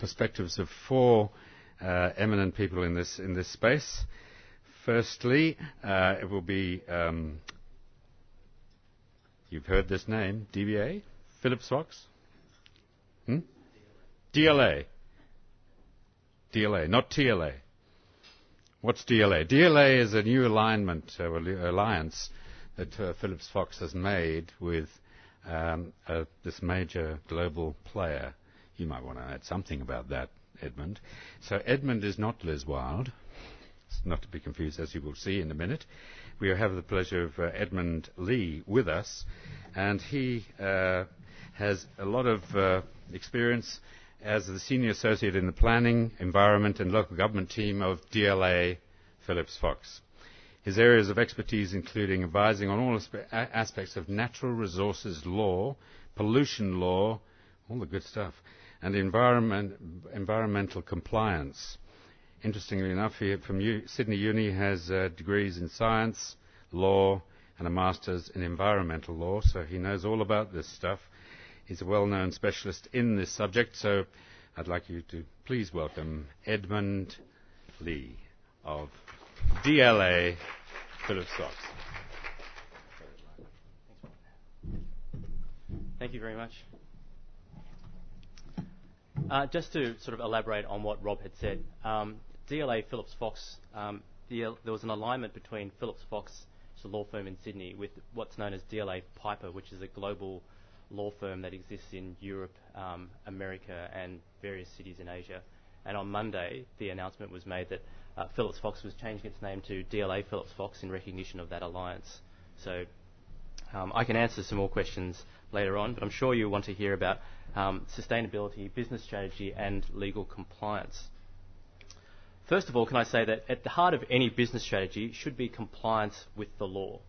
perspectives of four eminent people in this space. Firstly, it will be, you've heard this name, DBA, Phillips Fox? DLA. DLA, not TLA. What's DLA? DLA is a new alliance that Phillips Fox has made with this major global player. You might want to add something about that, Edmond. So Edmond is not Liz Wilde. It's not to be confused, as you will see in a minute. We have the pleasure of Edmond Lee with us, and he has a lot of experience as the senior associate in the planning, environment and local government team of DLA Phillips Fox. His areas of expertise including advising on all aspects of natural resources law, pollution law, all the good stuff, and environmental compliance. Interestingly enough, he from Sydney Uni has degrees in science, law and a master's in environmental law, so he knows all about this stuff. He's a well-known specialist in this subject, so I'd like you to please welcome Edmond Lee of DLA Phillips Fox. Thank you very much. Just to sort of elaborate on what Rob had said, DLA Phillips Fox, there was an alignment between Phillips Fox, which is a law firm in Sydney, with what's known as DLA Piper, which is a global law firm that exists in Europe, America and various cities in Asia. And on Monday, the announcement was made that Phillips Fox was changing its name to DLA Phillips Fox in recognition of that alliance. So I can answer some more questions later on, but I'm sure you want to hear about sustainability, business strategy and legal compliance. First of all, can I say that at the heart of any business strategy should be compliance with the law.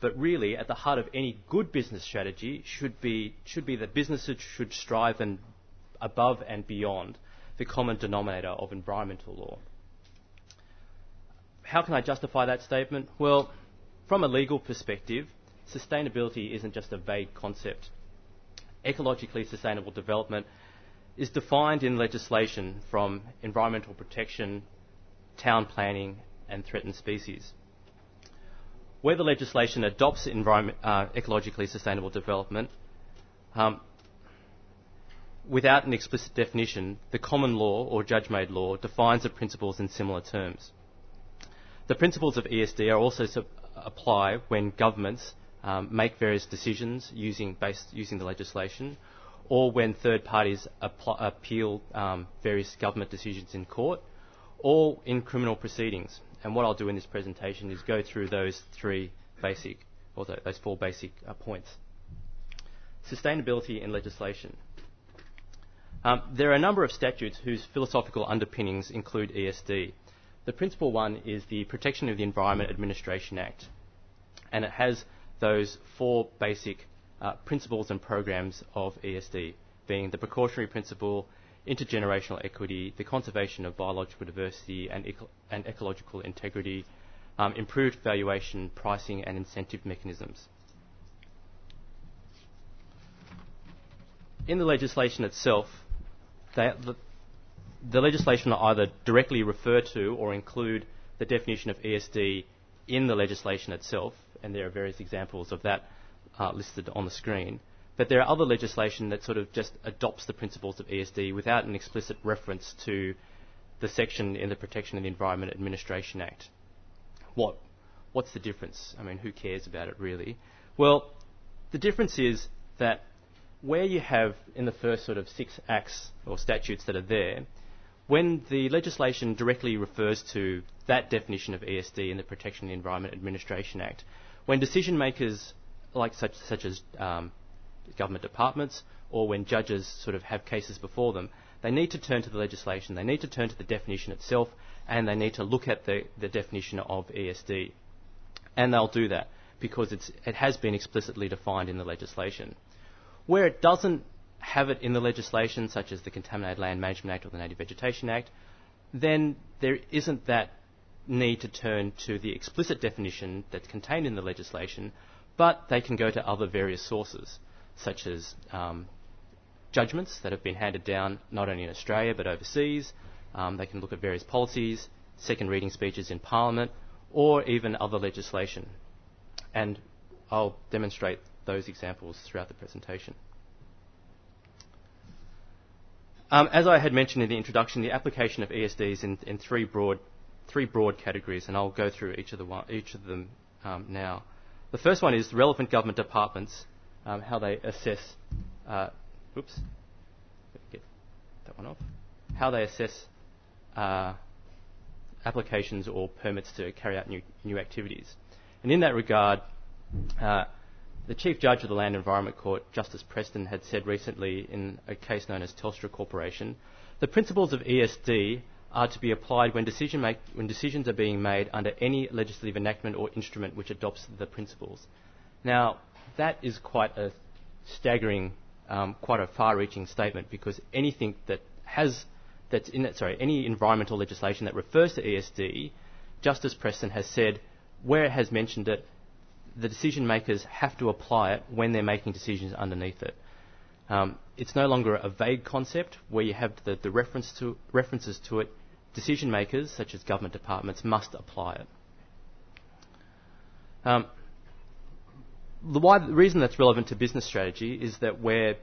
But really, at the heart of any good business strategy should be that businesses should strive above and beyond the common denominator of environmental law. How can I justify that statement? Well, from a legal perspective, sustainability isn't just a vague concept. Ecologically sustainable development is defined in legislation from environmental protection, town planning and threatened species. Where the legislation adopts ecologically sustainable development, without an explicit definition, the common law or judge-made law defines the principles in similar terms. The principles of ESD are also apply when governments make various decisions using the legislation, or when third parties appeal various government decisions in court, or in criminal proceedings. And what I'll do in this presentation is go through those four basic points. Sustainability in legislation. There are a number of statutes whose philosophical underpinnings include ESD. The principal one is the Protection of the Environment Administration Act, and it has those four basic principles and programs of ESD, being the precautionary principle, intergenerational equity, the conservation of biological diversity and ecological integrity, improved valuation, pricing and incentive mechanisms. In the legislation itself, the legislation will either directly refer to or include the definition of ESD in the legislation itself, and there are various examples of that listed on the screen. But there are other legislation that sort of just adopts the principles of ESD without an explicit reference to the section in the Protection of the Environment Administration Act. What's the difference? I mean, who cares about it really? Well, the difference is that where you have in the first sort of 6 acts or statutes that are there, when the legislation directly refers to that definition of ESD in the Protection of the Environment Administration Act, when decision makers like such as government departments, or when judges sort of have cases before them, they need to turn to the legislation, they need to turn to the definition itself, and they need to look at the definition of ESD. And they'll do that because it has been explicitly defined in the legislation. Where it doesn't have it in the legislation, such as the Contaminated Land Management Act or the Native Vegetation Act, then there isn't that need to turn to the explicit definition that's contained in the legislation, but they can go to other various sources, such as judgments that have been handed down not only in Australia but overseas. They can look at various policies, second reading speeches in Parliament, or even other legislation. And I'll demonstrate those examples throughout the presentation. As I had mentioned in the introduction, the application of ESDs in three broad categories, and I'll go through each of them now. The first one is the relevant government departments, how they assess. Get that one off. How they assess applications or permits to carry out new activities. And in that regard, the Chief Judge of the Land Environment Court, Justice Preston, had said recently in a case known as Telstra Corporation, the principles of ESD are to be applied when decisions are being made under any legislative enactment or instrument which adopts the principles. Now, that is quite a staggering, quite a far-reaching statement, because anything that any environmental legislation that refers to ESD, Justice Preston has said, where it has mentioned it, the decision makers have to apply it when they're making decisions underneath it. It's no longer a vague concept where you have the references to it. Decision makers, such as government departments, must apply it. The reason that's relevant to business strategy is that where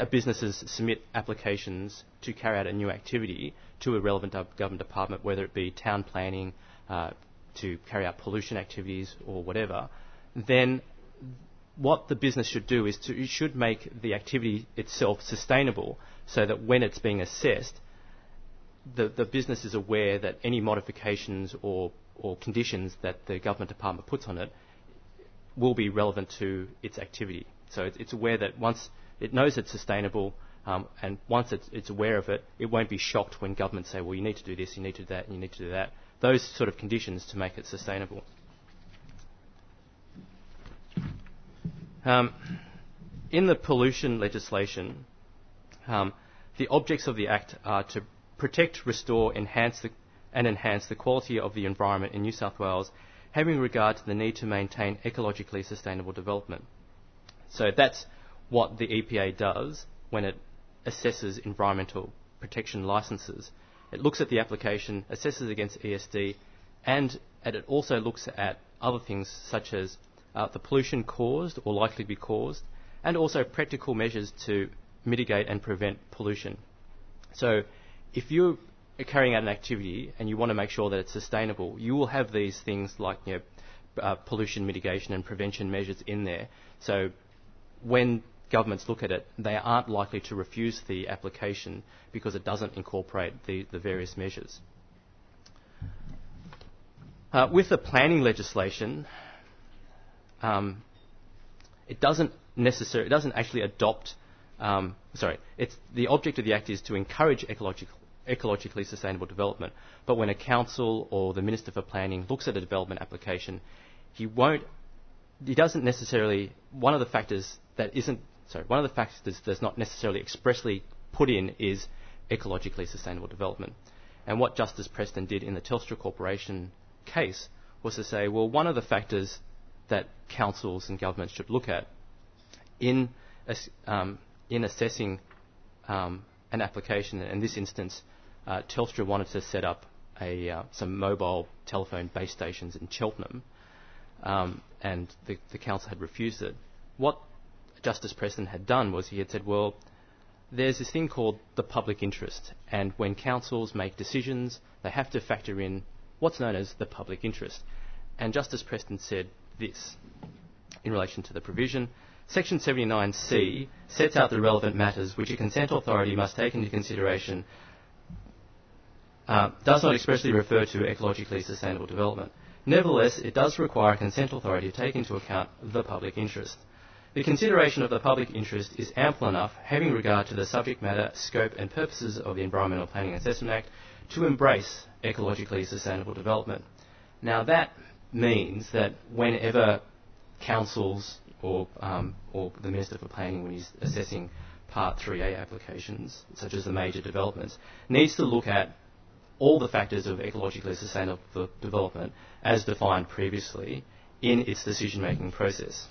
businesses submit applications to carry out a new activity to a relevant government department, whether it be town planning, to carry out pollution activities or whatever, then what the business should do is it should make the activity itself sustainable, so that when it's being assessed, the business is aware that any modifications or conditions that the government department puts on it will be relevant to its activity. So it's aware that once it knows it's sustainable, and once it's aware of it, it won't be shocked when governments say, well, you need to do this, you need to do that, and you need to do that. Those sort of conditions to make it sustainable. In the pollution legislation, the objects of the Act are to protect, restore, enhance the quality of the environment in New South Wales, having regard to the need to maintain ecologically sustainable development. So that's what the EPA does when it assesses environmental protection licences. It looks at the application, assesses against ESD, and it also looks at other things such as the pollution caused or likely to be caused, and also practical measures to mitigate and prevent pollution. So if you're carrying out an activity and you want to make sure that it's sustainable, you will have these things like pollution mitigation and prevention measures in there. So when governments look at it, they aren't likely to refuse the application because it doesn't incorporate the various measures. With the planning legislation, it doesn't actually adopt. The object of the Act is to encourage ecologically sustainable development. But when a council or the Minister for Planning looks at a development application, he doesn't necessarily. One of the factors that's not necessarily expressly put in is ecologically sustainable development. And what Justice Preston did in the Telstra Corporation case was to say, well, one of the factors that councils and governments should look at in assessing an application, in this instance, Telstra wanted to set up some mobile telephone base stations in Cheltenham, and the council had refused it. What Justice Preston had done was he had said, well, there's this thing called the public interest, and when councils make decisions, they have to factor in what's known as the public interest. And Justice Preston said this in relation to the provision. Section 79C sets out the relevant matters which a consent authority must take into consideration, does not expressly refer to ecologically sustainable development. Nevertheless, it does require a consent authority to take into account the public interest. The consideration of the public interest is ample enough, having regard to the subject matter, scope and purposes of the Environmental Planning and Assessment Act, to embrace ecologically sustainable development. Now that means that whenever councils or the Minister for Planning, when he's assessing Part 3A applications, such as the major developments, needs to look at all the factors of ecologically sustainable development as defined previously in its decision-making process.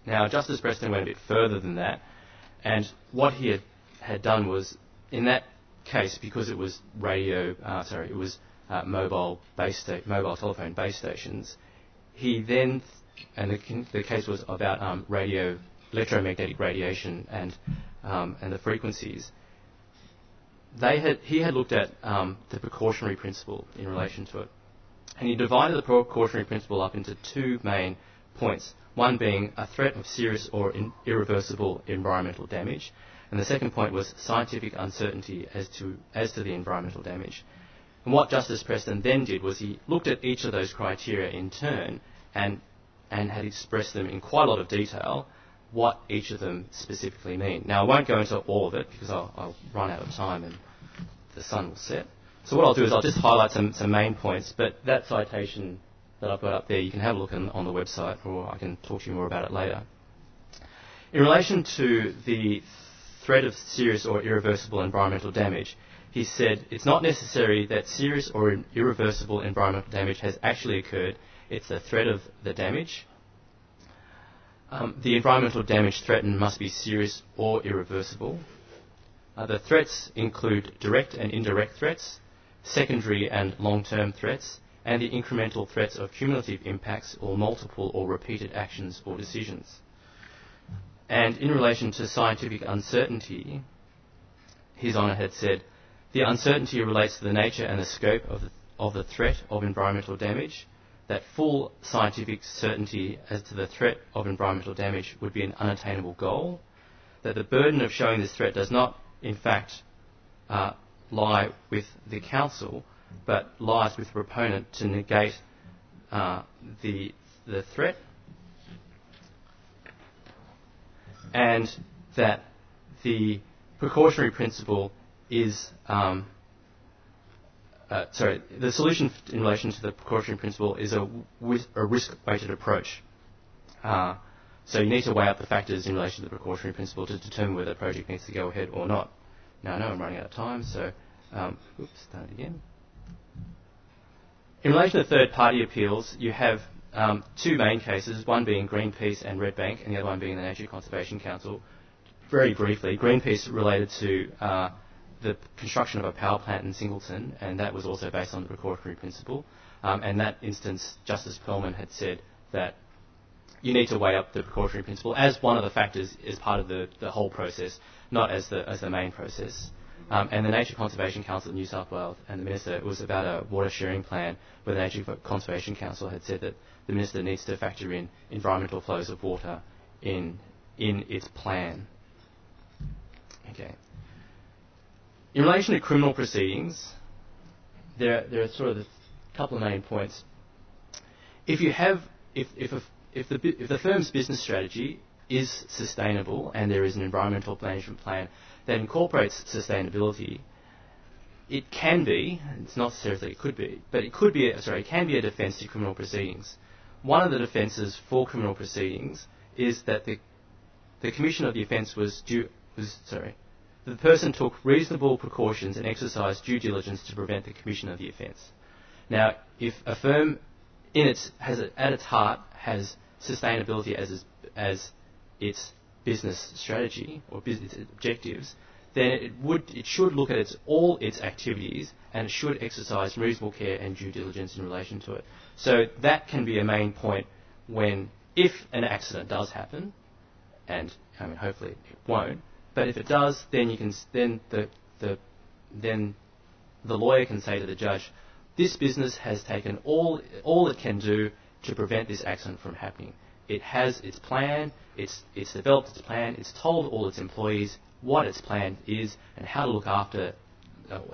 Now, Justice Preston went a bit further than that And what he had done was, in that case, because it was mobile telephone base stations, he then, and the case was about electromagnetic radiation and the frequencies. He had looked at the precautionary principle in relation to it, and he divided the precautionary principle up into two main points. One being a threat of serious or irreversible environmental damage, and the second point was scientific uncertainty as to the environmental damage. And what Justice Preston then did was he looked at each of those criteria in turn and had expressed them in quite a lot of detail, what each of them specifically mean. Now, I won't go into all of it because I'll run out of time and the sun will set. So what I'll do is I'll just highlight some main points, but that citation that I've got up there, you can have a look on the website, or I can talk to you more about it later. In relation to the threat of serious or irreversible environmental damage, he said it's not necessary that serious or irreversible environmental damage has actually occurred. It's the threat of the damage. The environmental damage threatened must be serious or irreversible. The threats include direct and indirect threats, secondary and long-term threats, and the incremental threats of cumulative impacts or multiple or repeated actions or decisions. And in relation to scientific uncertainty, His Honour had said, the uncertainty relates to the nature and the scope of the threat of environmental damage, that full scientific certainty as to the threat of environmental damage would be an unattainable goal, that the burden of showing this threat does not, in fact, lie with the Council, but lies with the proponent to negate the threat, and that the precautionary principle is the solution in relation to the precautionary principle is a risk-weighted approach. So you need to weigh up the factors in relation to the precautionary principle to determine whether the project needs to go ahead or not. Now, I know I'm running out of time, so start again. In relation to third-party appeals, you have two main cases, one being Greenpeace and Red Bank, and the other one being the Nature Conservation Council. Very briefly, Greenpeace related to the construction of a power plant in Singleton, and that was also based on the precautionary principle. And that instance, Justice Perlman had said that you need to weigh up the precautionary principle as one of the factors as part of the whole process, not as the main process. And the Nature Conservation Council of New South Wales and the Minister, it was about a water sharing plan where the Nature Conservation Council had said that the Minister needs to factor in environmental flows of water in its plan. Okay. In relation to criminal proceedings, there are sort of a couple of main points. If the firm's business strategy is sustainable and there is an environmental management plan that incorporates sustainability, it can be, it's not necessarily it could be, but it can be a defence to criminal proceedings. One of the defences for criminal proceedings is that the commission of the offence the person took reasonable precautions and exercised due diligence to prevent the commission of the offence. Now, if a firm at its heart has sustainability as its business strategy or business objectives, then it should look at all its activities and it should exercise reasonable care and due diligence in relation to it. So that can be a main point if an accident does happen, and I mean hopefully it won't. But if it does, then the lawyer can say to the judge, this business has taken all it can do to prevent this accident from happening. It has its plan, it's developed its plan, it's told all its employees what its plan is and how to look after,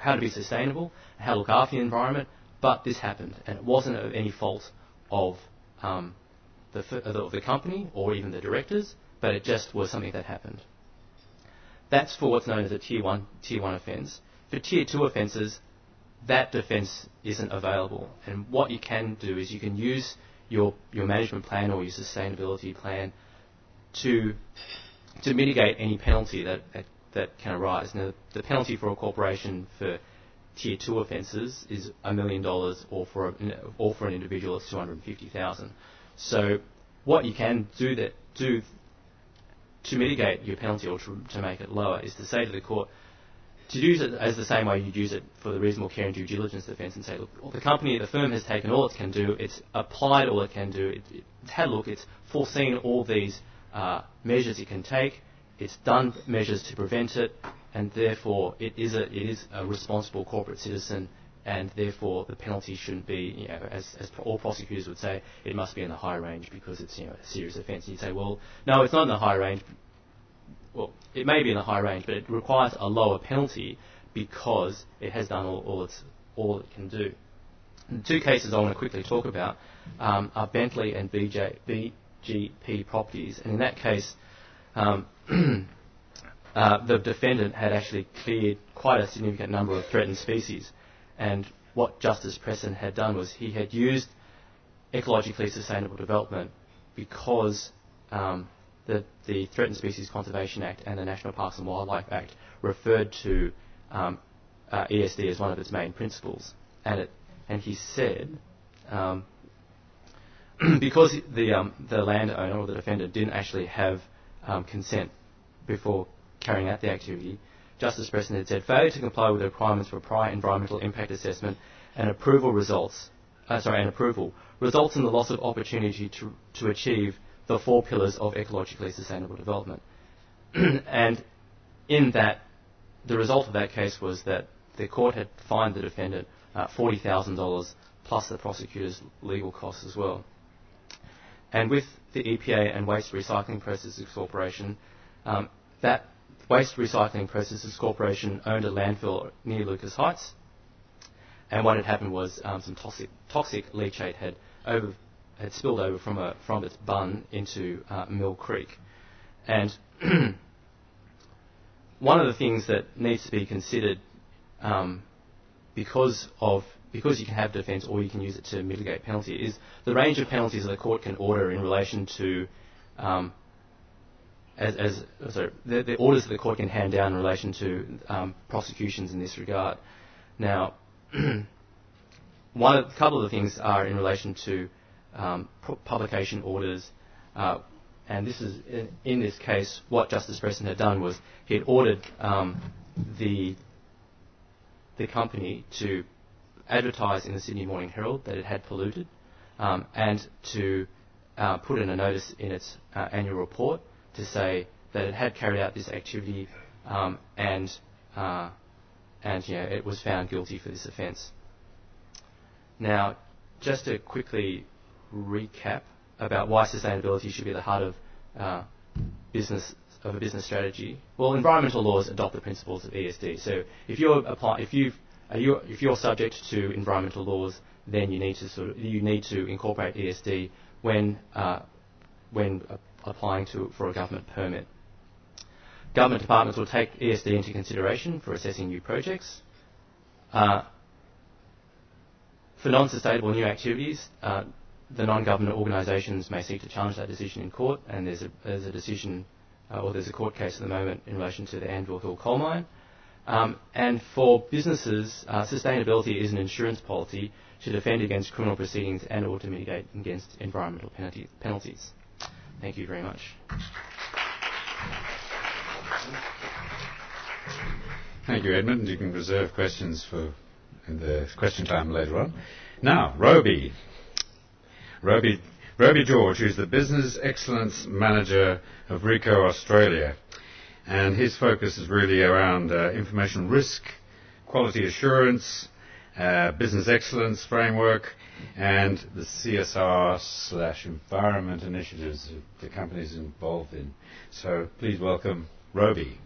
how to be sustainable, how to look after the environment. But this happened, and it wasn't of any fault of the company or even the directors, but it just was something that happened. That's for what's known as a Tier 1 offence. For Tier 2 offences, that defence isn't available. And what you can do is you can use your management plan or your sustainability plan to mitigate any penalty that can arise. Now, the penalty for a corporation for Tier 2 offences is $1 million, or for an individual it's $250,000. So what you can do to mitigate your penalty or to make it lower is to say to the court, to use it as the same way you'd use it for the reasonable care and due diligence defence, and say, look, the firm has taken all it can do, it's applied all it can do, it's had a look, it's foreseen all these measures it can take, it's done measures to prevent it, and therefore it is a responsible corporate citizen, and therefore the penalty shouldn't be, as all prosecutors would say, it must be in the high range because it's a serious offence. And you'd say, well, no, it's not in the high range. Well, it may be in the high range, but it requires a lower penalty because it has done all it can do. And the two cases I want to quickly talk about are Bentley and BGP Properties, and in that case, the defendant had actually cleared quite a significant number of threatened species, and what Justice Preston had done was he had used ecologically sustainable development because the Threatened Species Conservation Act and the National Parks and Wildlife Act referred to ESD as one of its main principles, and he said because the landowner or the defendant didn't actually have consent before carrying out the activity, Justice Preston had said failure to comply with the requirements for a prior environmental impact assessment and approval results in the loss of opportunity to achieve the 4 pillars of ecologically sustainable development. And in that, the result of that case was that the court had fined the defendant $40,000 plus the prosecutor's legal costs as well. And with the EPA and Waste Recycling Processes Corporation, that Waste Recycling Processes Corporation owned a landfill near Lucas Heights, and what had happened was some toxic leachate had spilled over from its bun into Mill Creek. And one of the things that needs to be considered, because you can have defence or you can use it to mitigate penalty, is the range of penalties that the court can order in relation to the orders that the court can hand down in relation to prosecutions in this regard. Now, a couple of the things are in relation to publication orders, and this is in this case what Justice Preston had done was he had ordered the company to advertise in the Sydney Morning Herald that it had polluted, and to put in a notice in its annual report to say that it had carried out this activity, and it was found guilty for this offence. Now, just to quickly recap about why sustainability should be at the heart of a business strategy. Well, environmental laws adopt the principles of ESD. So if you're subject to environmental laws, then you need to incorporate ESD when applying for a government permit. Government departments will take ESD into consideration for assessing new projects. For non-sustainable new activities, the non-government organisations may seek to challenge that decision in court, and there's a court case at the moment in relation to the Anvil Hill coal mine. And for businesses, sustainability is an insurance policy to defend against criminal proceedings and or to mitigate against environmental penalties. Thank you very much. Thank you, Edmond. You can reserve questions for in the question time later on. Now, Robi George, who's the Business Excellence Manager of Ricoh Australia. And his focus is really around information risk, quality assurance, business excellence framework, and the CSR/environment initiatives the company is involved in. So please welcome Robi.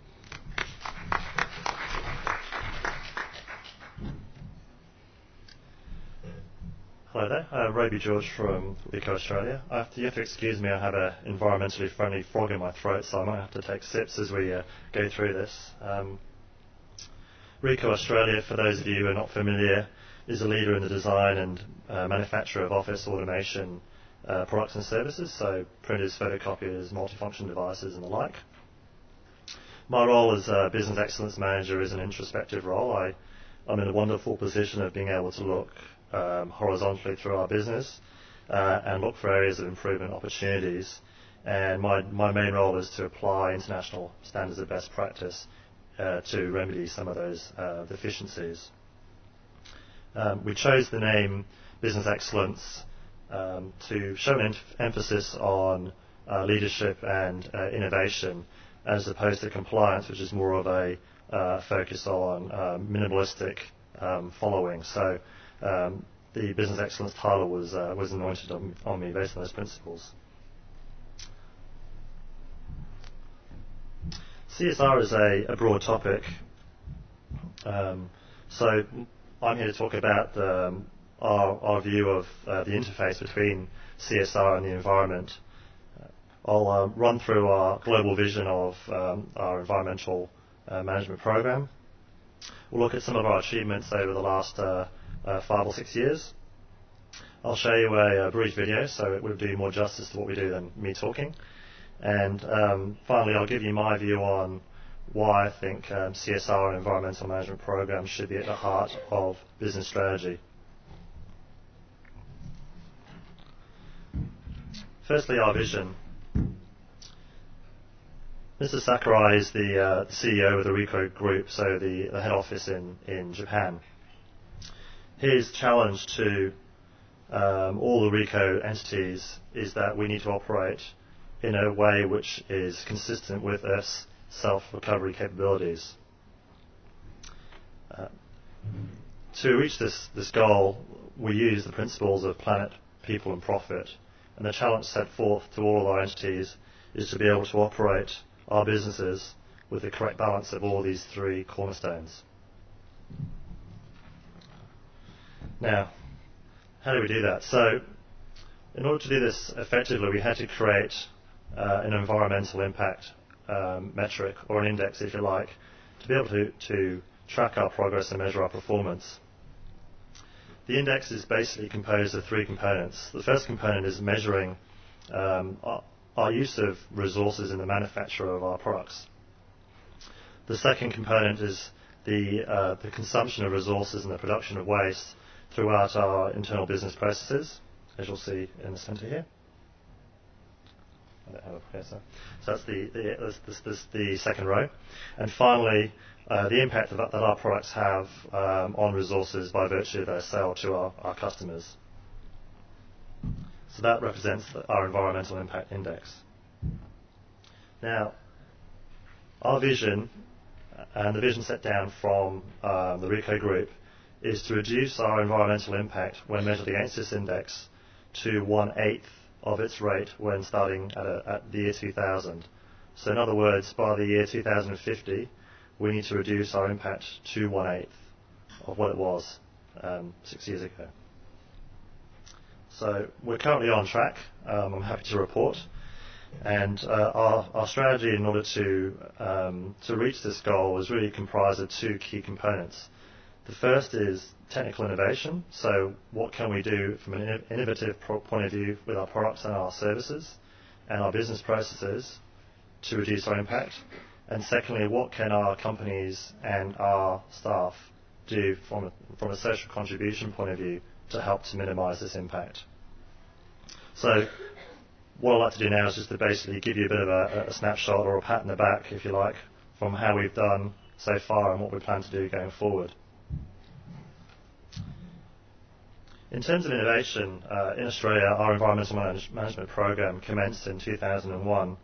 Hello there, Robi George from Ricoh Australia. You have to excuse me, I have an environmentally friendly frog in my throat, so I might have to take sips as we go through this. Ricoh Australia, for those of you who are not familiar, is a leader in the design and manufacture of office automation products and services, so printers, photocopiers, multifunction devices and the like. My role as Business Excellence Manager is an introspective role. I'm in a wonderful position of being able to look horizontally through our business and look for areas of improvement opportunities and my main role is to apply international standards of best practice to remedy some of those deficiencies. We chose the name Business Excellence to show an emphasis on leadership and innovation, as opposed to compliance, which is more of a focus on minimalistic following. So the Business Excellence title was anointed on me based on those principles. CSR is a broad topic, so I'm here to talk about our view of the interface between CSR and the environment. I'll run through our global vision of our environmental management program. We'll look at some of our achievements over the last 5 or 6 years. I'll show you a brief video, so it will do more justice to what we do than me talking. And finally, I'll give you my view on why I think CSR and environmental management programs should be at the heart of business strategy. Firstly, our vision. Mr. Sakurai is the CEO of the Ricoh Group, so the head office in Japan. His challenge to all the Ricoh entities is that we need to operate in a way which is consistent with Earth's self-recovery capabilities. To reach this goal, we use the principles of planet, people and profit, and the challenge set forth to all of our entities is to be able to operate our businesses with the correct balance of all these 3 cornerstones. Now, how do we do that? So, in order to do this effectively, we had to create an environmental impact metric, or an index if you like, to be able to track our progress and measure our performance. The index is basically composed of 3 components. The first component is measuring our use of resources in the manufacture of our products. The second component is the consumption of resources and the production of waste throughout our internal business processes, as you'll see in the centre here. I don't have a cursor. So that's the second row. And finally, the impact that our products have on resources by virtue of their sale to our customers. So that represents our environmental impact index. Now, our vision, and the vision set down from the Ricoh Group, is to reduce our environmental impact when measured against this index to 1/8 of its rate when starting at the year 2000. So in other words, by the year 2050, we need to reduce our impact to 1/8 of what it was 6 years ago. So we're currently on track, I'm happy to report. And our strategy in order to reach this goal is really comprised of 2 key components. The first is technical innovation, so what can we do from an innovative point of view with our products and our services and our business processes to reduce our impact. And secondly, what can our companies and our staff do from a social contribution point of view to help to minimise this impact. So what I'd like to do now is just to basically give you a bit of a snapshot or a pat in the back, if you like, from how we've done so far and what we plan to do going forward. In terms of innovation, in Australia, our environmental management program commenced in 2001.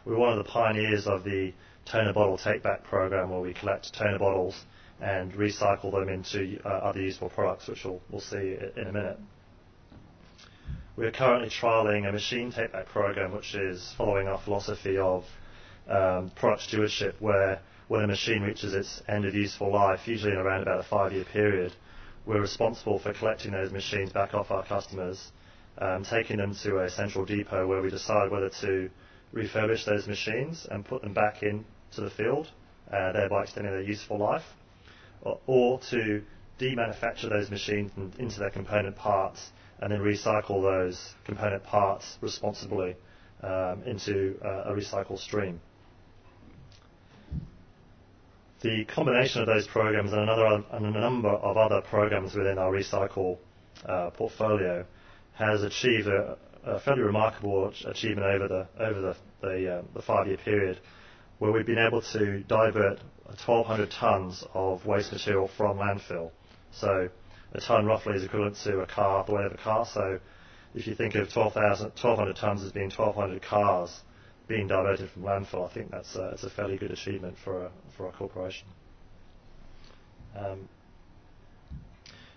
We were one of the pioneers of the toner bottle take-back program, where we collect toner bottles and recycle them into other useful products, which we'll see in a minute. We are currently trialling a machine take-back program, which is following our philosophy of product stewardship, where when a machine reaches its end of useful life, usually in around about a 5-year period, we're responsible for collecting those machines back off our customers, taking them to a central depot where we decide whether to refurbish those machines and put them back into the field, thereby extending their useful life, or to demanufacture those machines into their component parts and then recycle those component parts responsibly into a recycle stream. The combination of those programs and a number of other programs within our recycle portfolio has achieved a a fairly remarkable achievement over the 5-year period, where we've been able to divert 1,200 tonnes of waste material from landfill. So a tonne roughly is equivalent to a car, the weight of a car. So if you think of 1,200 tonnes as being 1,200 cars being diverted from landfill, I think it's a fairly good achievement for a corporation.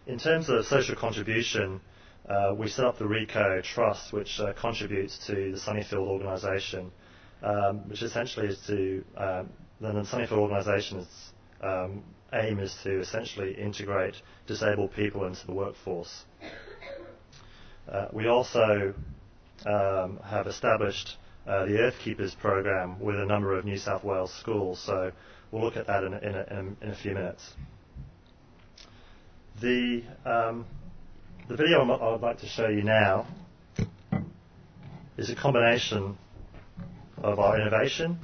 In terms of social contribution, we set up the Ricoh Trust, which contributes to the Sunnyfield organisation, which essentially is to the Sunnyfield organisation's aim is to essentially integrate disabled people into the workforce. We also have established the Earth Keepers program with a number of New South Wales schools, so we'll look at that in a few minutes. The video I would like to show you now is a combination of our innovation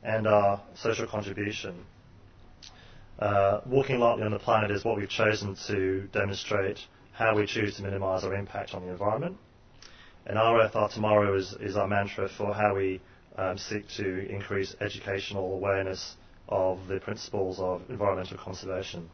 and our social contribution. Walking lightly on the planet is what we've chosen to demonstrate how we choose to minimise our impact on the environment. And Our Earth, Our Tomorrow is our mantra for how we seek to increase educational awareness of the principles of environmental conservation.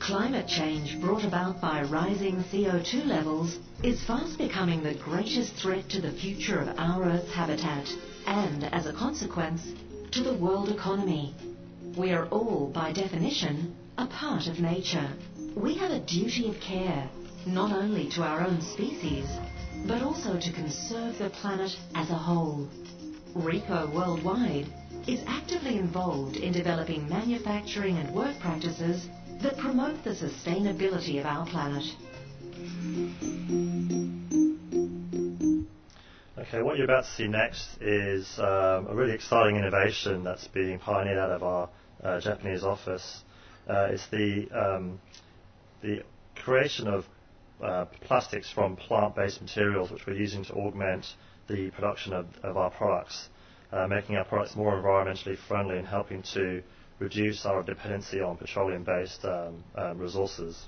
Climate change brought about by rising CO2 levels is fast becoming the greatest threat to the future of our Earth's habitat and, as a consequence, to the world economy. We are all, by definition, a part of nature. We have a duty of care, not only to our own species, but also to conserve the planet as a whole. Ricoh Worldwide is actively involved in developing manufacturing and work practices that promote the sustainability of our planet. Okay, what you're about to see next is a really exciting innovation that's being pioneered out of our Japanese office. It's the creation of plastics from plant-based materials, which we're using to augment the production of our products, making our products more environmentally friendly and helping to reduce our dependency on petroleum-based resources.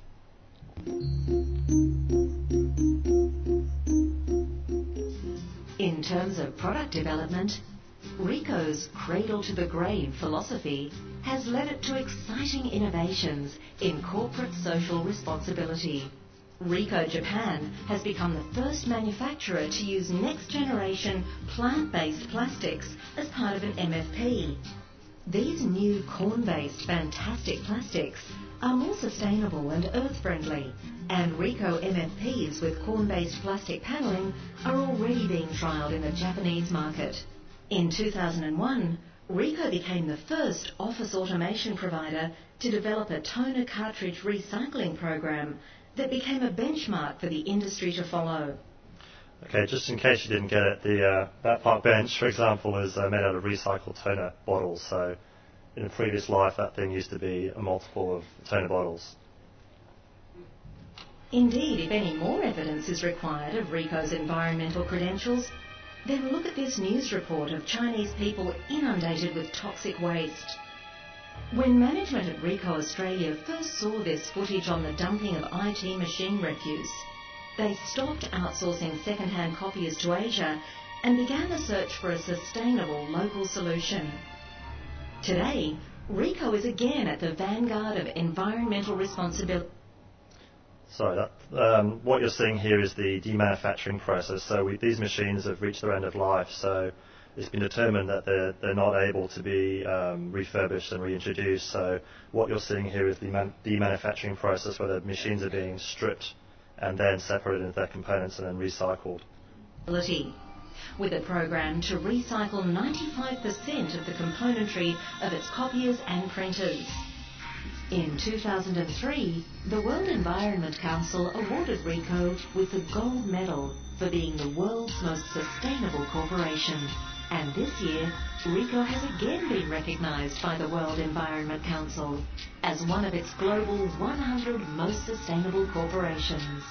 In terms of product development, Ricoh's cradle-to-the-grave philosophy has led it to exciting innovations in corporate social responsibility. Ricoh Japan has become the first manufacturer to use next-generation plant-based plastics as part of an MFP. These new corn-based fantastic plastics are more sustainable and earth-friendly, and Ricoh MFPs with corn-based plastic panelling are already being trialled in the Japanese market. In 2001, Ricoh became the first office automation provider to develop a toner cartridge recycling program that became a benchmark for the industry to follow. Okay, just in case you didn't get it, that park bench, for example, is made out of recycled toner bottles. So in a previous life, that thing used to be a multiple of toner bottles. Indeed, if any more evidence is required of Ricoh's environmental credentials, then look at this news report of Chinese people inundated with toxic waste. When management at Ricoh Australia first saw this footage on the dumping of IT machine refuse, they stopped outsourcing second-hand copiers to Asia and began the search for a sustainable local solution. Today, Ricoh is again at the vanguard of environmental responsibility. Sorry, what you're seeing here is the demanufacturing process. So these machines have reached their end of life, so it's been determined that they're not able to be refurbished and reintroduced. So what you're seeing here is the demanufacturing process, where the machines are being stripped and then separated into their components and then recycled. With a program to recycle 95% of the componentry of its copiers and printers. In 2003, the World Environment Council awarded Ricoh with the gold medal for being the world's most sustainable corporation. And this year, Ricoh has again been recognised by the World Environment Council as one of its global 100 most sustainable corporations.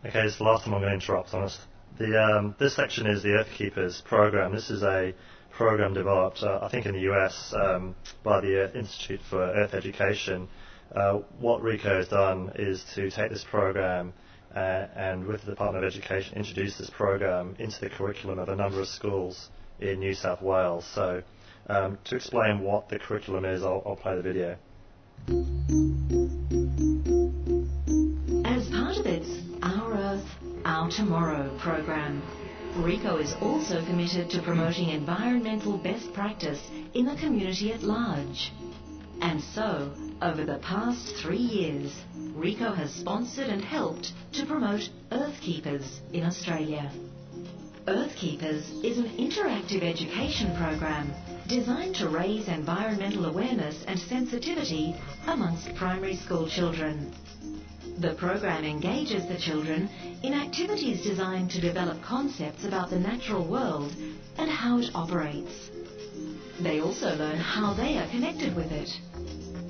Okay, this is the last time I'm going to interrupt, honest. This section is the Earth Keepers program. This is a program developed, I think, in the US by the Institute for Earth Education. What Ricoh has done is to take this program and with the Department of Education introduce this program into the curriculum of a number of schools in New South Wales. So to explain what the curriculum is, I'll play the video. As part of its Our Earth, Our Tomorrow program, Ricoh is also committed to promoting environmental best practice in the community at large. And so, over the past 3 years, Ricoh has sponsored and helped to promote Earth Keepers in Australia. Earth Keepers is an interactive education program designed to raise environmental awareness and sensitivity amongst primary school children. The program engages the children in activities designed to develop concepts about the natural world and how it operates. They also learn how they are connected with it.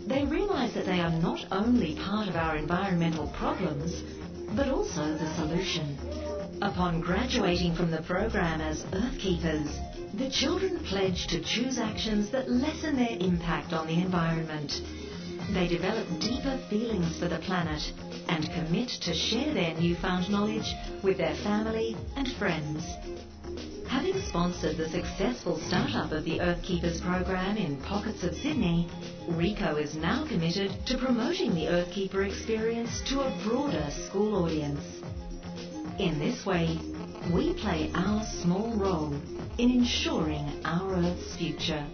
They realise that they are not only part of our environmental problems, but also the solution. Upon graduating from the program as Earth Keepers, the children pledge to choose actions that lessen their impact on the environment. They develop deeper feelings for the planet and commit to share their newfound knowledge with their family and friends. Having sponsored the successful startup of the Earth Keepers program in pockets of Sydney, Ricoh is now committed to promoting the Earth Keeper experience to a broader school audience. In this way, we play our small role in ensuring our Earth's future.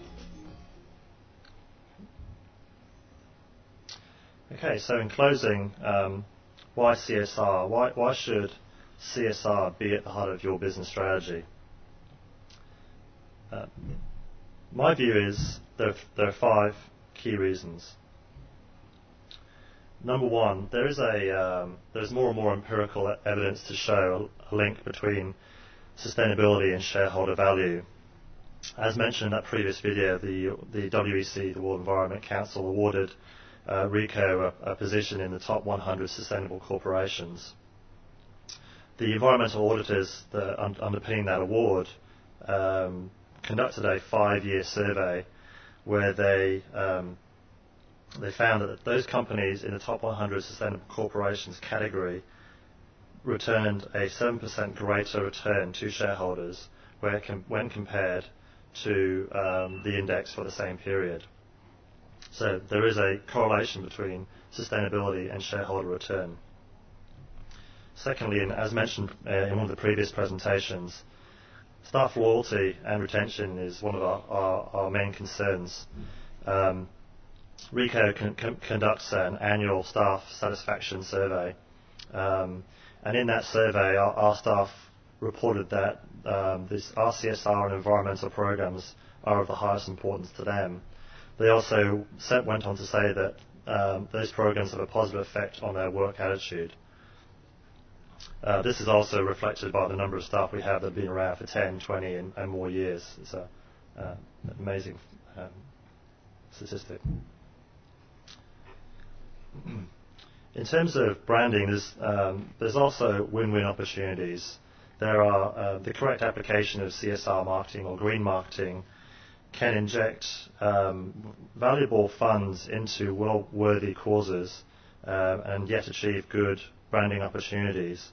Okay, so in closing, why CSR? Why should CSR be at the heart of your business strategy? My view is there are 5 key reasons. Number one, there's more and more empirical evidence to show a link between sustainability and shareholder value. As mentioned in that previous video, the WEC, the World Environment Council, awarded Ricoh a position in the top 100 sustainable corporations. The environmental auditors underpinning that award conducted a 5-year survey where they found that those companies in the top 100 sustainable corporations category returned a 7% greater return to shareholders when compared to the index for the same period. So there is a correlation between sustainability and shareholder return. Secondly, and as mentioned in one of the previous presentations, staff loyalty and retention is one of our main concerns. Ricoh conducts an annual staff satisfaction survey, and in that survey our staff reported that our CSR and environmental programs are of the highest importance to them. They also went on to say that those programs have a positive effect on their work attitude. This is also reflected by the number of staff we have that have been around for 10, 20 and more years. It's an amazing statistic. In terms of branding, there's also win-win opportunities. There are the correct application of CSR marketing or green marketing can inject valuable funds into well-worthy causes and yet achieve good branding opportunities.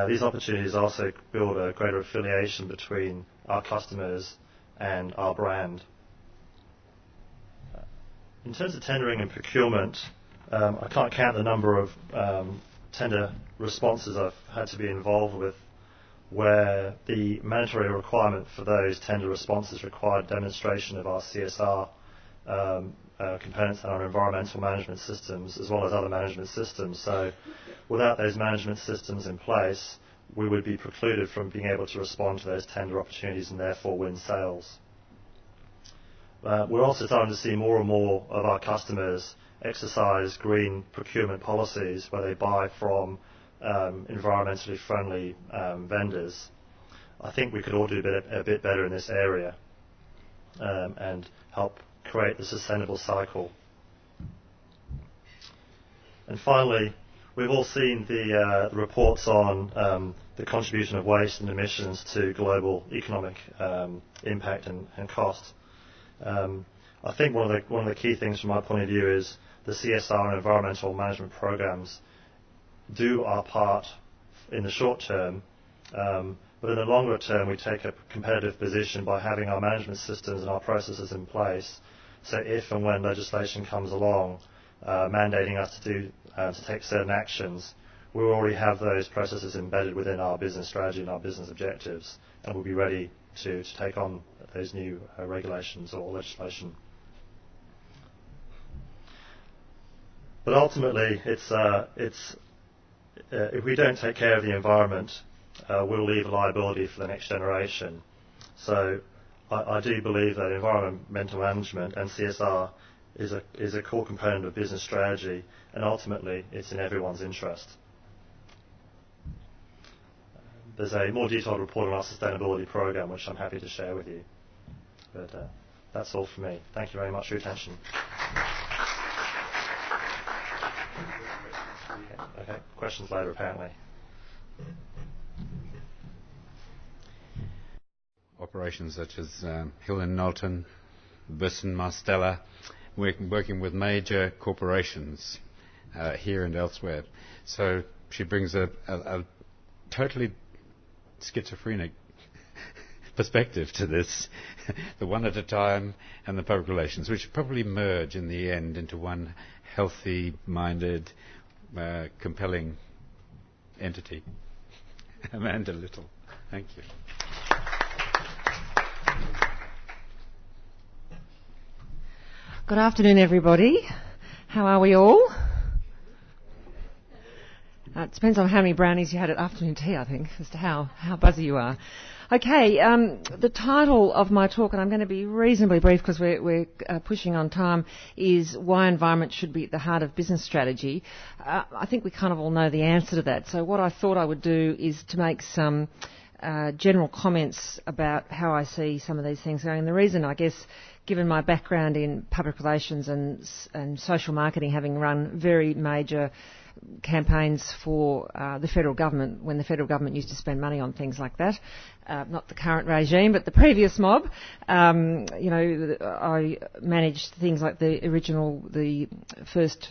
These opportunities also build a greater affiliation between our customers and our brand. In terms of tendering and procurement, I can't count the number of tender responses I've had to be involved with where the mandatory requirement for those tender responses required demonstration of our CSR components and our environmental management systems as well as other management systems. So without those management systems in place, we would be precluded from being able to respond to those tender opportunities and therefore win sales. We're also starting to see more and more of our customers exercise green procurement policies where they buy from environmentally friendly vendors. I think we could all do a bit better in this area and help create the sustainable cycle. And finally, we've all seen the reports on the contribution of waste and emissions to global economic impact and cost. I think one of the key things from my point of view is the CSR and environmental management programs do our part in the short term, but in the longer term we take a competitive position by having our management systems and our processes in place. So if and when legislation comes along mandating us to take certain actions, we already have those processes embedded within our business strategy and our business objectives, and we'll be ready to take on those new regulations or legislation. But ultimately, if we don't take care of the environment, we'll leave a liability for the next generation. So I do believe that environmental management and CSR is a core component of business strategy, and ultimately it's in everyone's interest. There's a more detailed report on our sustainability program which I'm happy to share with you. But that's all from me. Thank you very much for your attention. Okay, questions later apparently. Operations such as Hill and Knowlton, Burson Marstella, working with major corporations here and elsewhere. So she brings a totally schizophrenic perspective to this, the one at a time and the public relations, which probably merge in the end into one healthy-minded, compelling entity. Amanda Little, thank you. Good afternoon, everybody. How are we all? It depends on how many brownies you had at afternoon tea, I think, as to how buzzy you are. Okay, the title of my talk, and I'm going to be reasonably brief because we're pushing on time, is Why Environment Should Be at the Heart of Business Strategy. I think we kind of all know the answer to that. So what I thought I would do is to make some general comments about how I see some of these things going. And the reason, I guess, given my background in public relations and social marketing, having run very major campaigns for the federal government when the federal government used to spend money on things like that, not the current regime but the previous mob. I managed things like the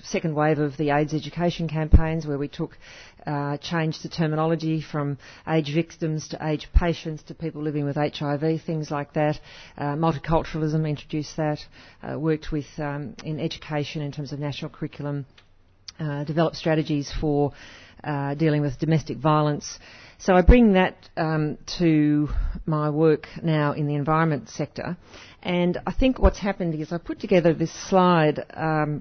second wave of the AIDS education campaigns, where we changed the terminology from age victims to age patients to people living with HIV, things like that. Multiculturalism, introduced that. Worked with in education in terms of national curriculum. Develop strategies for dealing with domestic violence. So I bring that to my work now in the environment sector. And I think what's happened is I put together this slide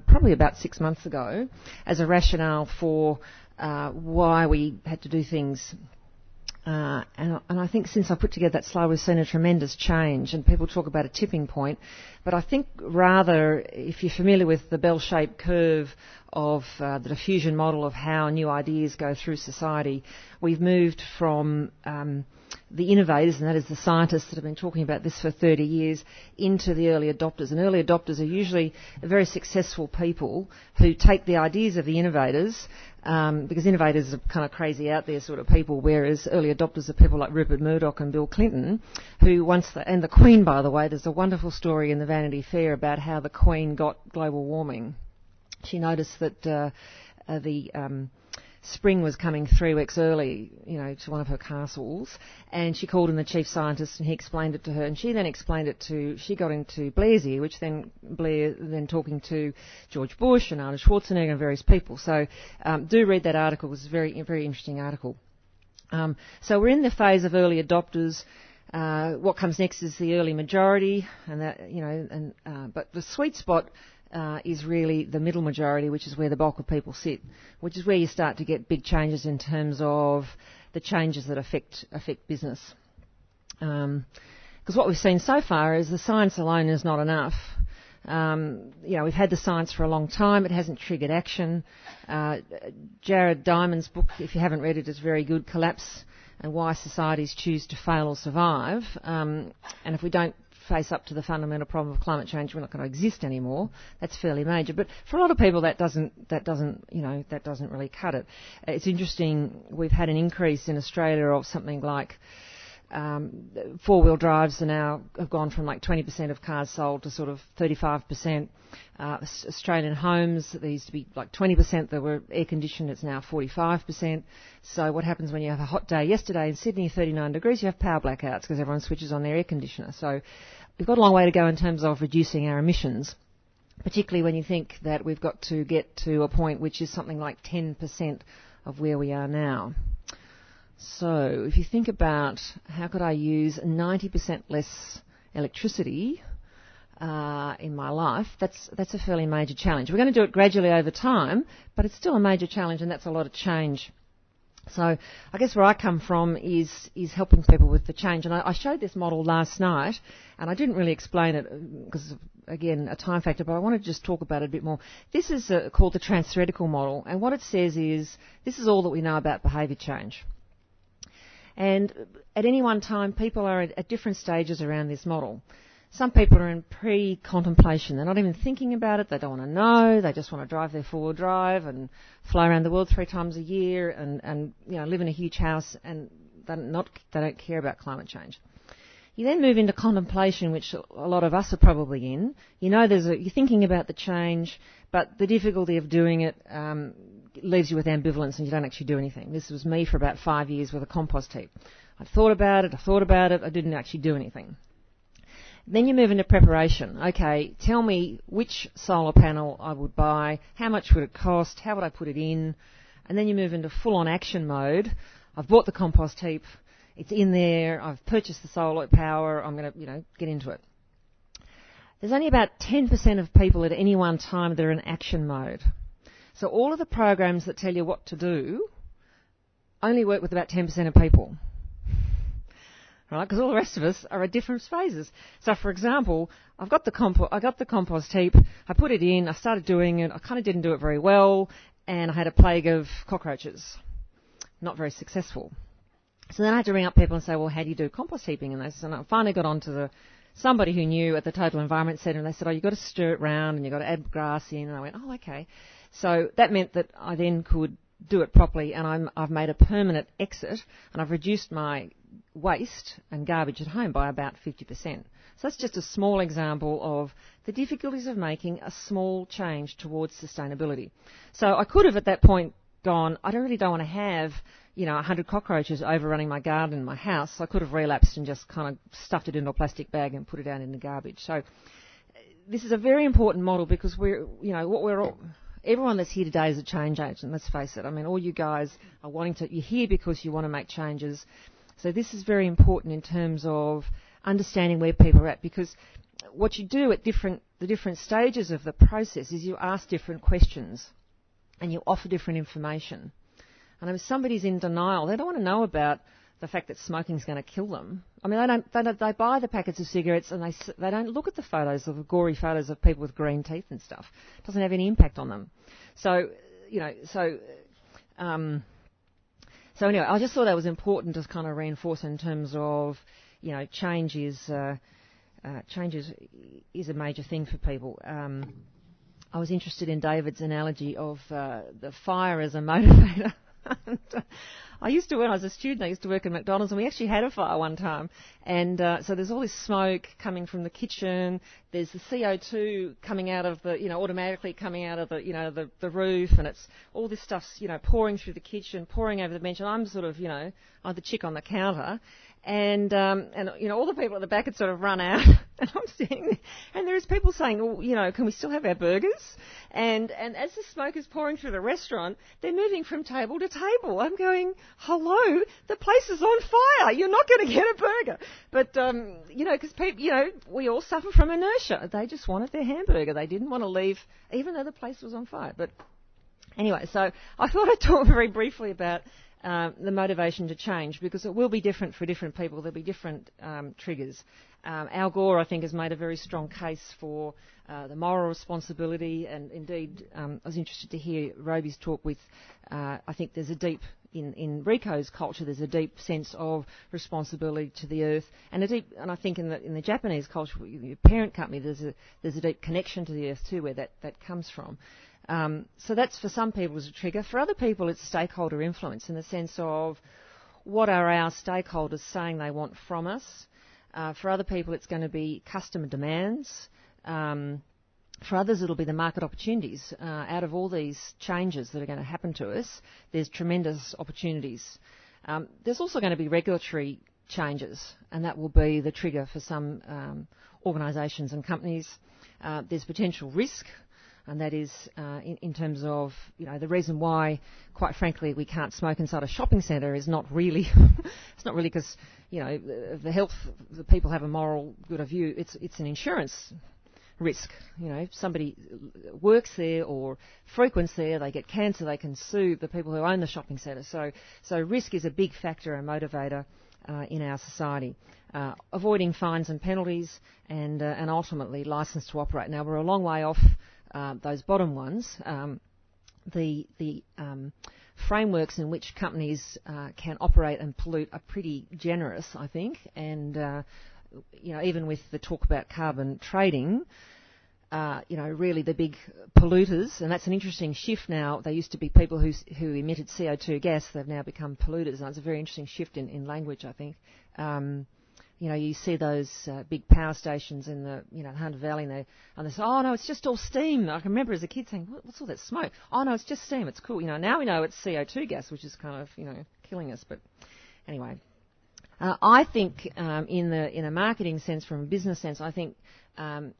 probably about 6 months ago as a rationale for why we had to do things. And I think since I put together that slide, we've seen a tremendous change, and people talk about a tipping point. But I think rather, if you're familiar with the bell-shaped curve of the diffusion model of how new ideas go through society, we've moved from the innovators, and that is the scientists that have been talking about this for 30 years, into the early adopters. And early adopters are usually very successful people who take the ideas of the innovators, because innovators are kind of crazy out there sort of people, whereas early adopters are people like Rupert Murdoch and Bill Clinton, who and the Queen, by the way, there's a wonderful story in the Vanity Fair about how the Queen got global warming. She noticed that the spring was coming 3 weeks early, to one of her castles, and she called in the chief scientist, and he explained it to her, and she then explained it she got into Blair's ear, which then Blair talking to George Bush and Arnold Schwarzenegger and various people. So do read that article. It was a very, very interesting article. So we're in the phase of early adopters. What comes next is the early majority, and that, but the sweet spot is really the middle majority, which is where the bulk of people sit, which is where you start to get big changes in terms of the changes that affect business. Because what we've seen so far is the science alone is not enough. We've had the science for a long time. It hasn't triggered action. Jared Diamond's book, if you haven't read it, is very good, Collapse and Why Societies Choose to Fail or Survive. And if we don't face up to the fundamental problem of climate change, we're not going to exist anymore. That's fairly major. But for a lot of people, that doesn't really cut it. It's interesting. We've had an increase in Australia of something like four-wheel drives have gone from like 20% of cars sold to sort of 35%. Australian homes, there used to be like 20% that were air-conditioned, it's now 45%. So what happens when you have a hot day? Yesterday in Sydney, 39 degrees, you have power blackouts because everyone switches on their air conditioner. So we've got a long way to go in terms of reducing our emissions, particularly when you think that we've got to get to a point which is something like 10% of where we are now. So if you think about how could I use 90% less electricity in my life, that's a fairly major challenge. We're going to do it gradually over time, but it's still a major challenge, and that's a lot of change. So I guess where I come from is helping people with the change. And I showed this model last night, and I didn't really explain it because, again, a time factor, but I want to just talk about it a bit more. This is called the Transtheoretical Model, and what it says is this is all that we know about behaviour change. And at any one time, people are at different stages around this model. Some people are in pre-contemplation. They're not even thinking about it. They don't want to know. They just want to drive their four-wheel drive and fly around the world 3 times a year and live in a huge house, and they don't care about climate change. You then move into contemplation, which a lot of us are probably in. You're thinking about the change, but the difficulty of doing it leaves you with ambivalence and you don't actually do anything. This was me for about 5 years with a compost heap. I thought about it, I didn't actually do anything. Then you move into preparation. Okay, tell me which solar panel I would buy, how much would it cost, how would I put it in, and then you move into full-on action mode. I've bought the compost heap, it's in there, I've purchased the solar power, I'm going to, get into it. There's only about 10% of people at any one time that are in action mode. So all of the programs that tell you what to do only work with about 10% of people. Right? Because all the rest of us are at different phases. So, for example, I got the compost heap, I put it in, I started doing it, I kind of didn't do it very well, and I had a plague of cockroaches. Not very successful. So then I had to ring up people and say, well, how do you do compost heaping? And I finally got on to somebody who knew at the Total Environment Centre, and they said, you've got to stir it round and you've got to add grass in. And I went, oh, okay. So that meant that I then could do it properly, and I've made a permanent exit, and I've reduced my waste and garbage at home by about 50%. So that's just a small example of the difficulties of making a small change towards sustainability. So I could have at that point gone, I don't want to have 100 cockroaches overrunning my garden and my house. So I could have relapsed and just kind of stuffed it into a plastic bag and put it out in the garbage. So this is a very important model because everyone that's here today is a change agent, let's face it. I mean, all you guys are you're here because you want to make changes. So this is very important in terms of understanding where people are at, because what you do at the different stages of the process is you ask different questions and you offer different information. And if somebody's in denial, they don't want to know about the fact that smoking is going to kill them. I mean, they buy the packets of cigarettes and they don't look at the gory photos of people with green teeth and stuff. It doesn't have any impact on them. So anyway, I just thought that was important to kind of reinforce in terms of, change is a major thing for people. I was interested in David's analogy of the fire as a motivator. When I was a student, I used to work at McDonald's, and we actually had a fire one time. And so there's all this smoke coming from the kitchen. There's the CO2 coming out of automatically coming out of the roof, and it's all this stuff's, pouring through the kitchen, pouring over the bench. And I'm sort of, I'm the chick on the counter. And all the people at the back had sort of run out, and I'm sitting there, and there's people saying, well, can we still have our burgers? And as the smoke is pouring through the restaurant, they're moving from table to table. I'm going, hello, the place is on fire. You're not going to get a burger. But, because people, we all suffer from inertia. They just wanted their hamburger. They didn't want to leave, even though the place was on fire. But anyway, so I thought I'd talk very briefly about the motivation to change, because it will be different for different people. There'll be different triggers. Al Gore, I think, has made a very strong case for the moral responsibility, and indeed I was interested to hear Robi's talk with, I think there's a deep in Ricoh's culture, there's a deep sense of responsibility to the earth, and I think in the Japanese culture, your parent company, there's a deep connection to the earth too, where that comes from. So that's for some people is a trigger. For other people, it's stakeholder influence in the sense of what are our stakeholders saying they want from us. For other people, it's going to be customer demands. For others, it'll be the market opportunities. Out of all these changes that are going to happen to us, there's tremendous opportunities. There's also going to be regulatory changes, and that will be the trigger for some organisations and companies. There's potential risk, and that is in terms of, the reason why, quite frankly, we can't smoke inside a shopping centre is not really, it's not really because, the health, the people have a moral good of view. It's an insurance risk. Somebody works there or frequents there, they get cancer, they can sue the people who own the shopping centre. So risk is a big factor and motivator in our society. Avoiding fines and penalties and ultimately licence to operate. Now, we're a long way off those bottom ones. The frameworks in which companies can operate and pollute are pretty generous, I think, and even with the talk about carbon trading, really the big polluters, and that's an interesting shift now. They used to be people who emitted CO2 gas. They've now become polluters, and it's a very interesting shift in language, I think. You see those big power stations in the Hunter Valley, and they say, oh no, it's just all steam. I can remember as a kid saying, what's all that smoke? Oh no, it's just steam. It's cool. Now we know it's CO2 gas, which is kind of killing us. But anyway. I think in a marketing sense, from a business sense, I think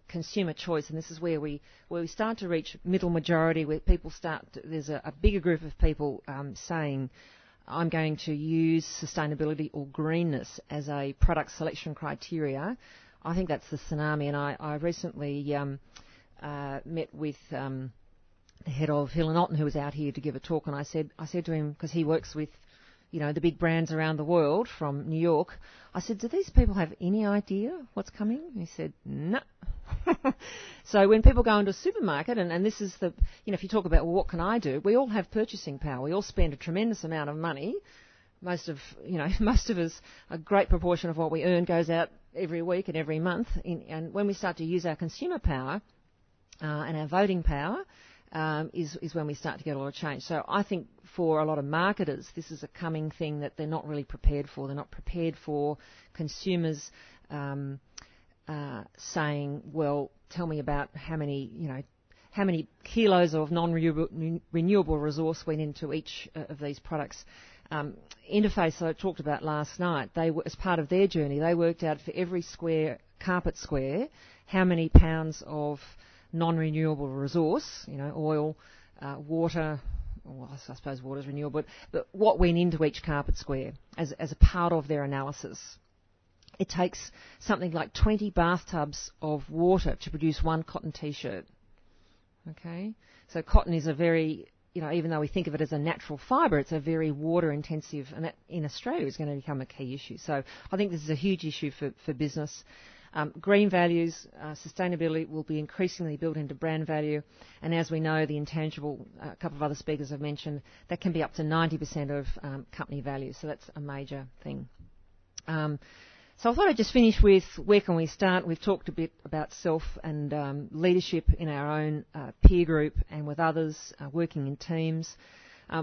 consumer choice, and this is where we start to reach middle majority, where people there's a bigger group of people saying, I'm going to use sustainability or greenness as a product selection criteria. I think that's the tsunami, and I recently met with the head of Hill & Otten, who was out here to give a talk, and I said to him, because he works with the big brands around the world from New York, I said, do these people have any idea what's coming? He said, no. So when people go into a supermarket, and this is if you talk about, well, what can I do? We all have purchasing power. We all spend a tremendous amount of money. Most of us, a great proportion of what we earn goes out every week and every month. And when we start to use our consumer power and our voting power, is when we start to get a lot of change. So I think for a lot of marketers, this is a coming thing that they're not really prepared for. They're not prepared for consumers saying, well, tell me about how many kilos of non-renewable resource went into each of these products. Interface I talked about last night, as part of their journey, they worked out for every carpet square, how many pounds of non-renewable resource, oil, water, well, I suppose water is renewable, but what went into each carpet square as a part of their analysis. It takes something like 20 bathtubs of water to produce one cotton T-shirt. Okay? So cotton is a very, even though we think of it as a natural fibre, it's a very water-intensive, and that in Australia is going to become a key issue. So I think this is a huge issue for business. Green values, sustainability will be increasingly built into brand value, and as we know, the intangible, a couple of other speakers have mentioned, that can be up to 90% of company value, so that's a major thing. So I thought I'd just finish with where can we start. We've talked a bit about self and leadership in our own peer group and with others, working in teams.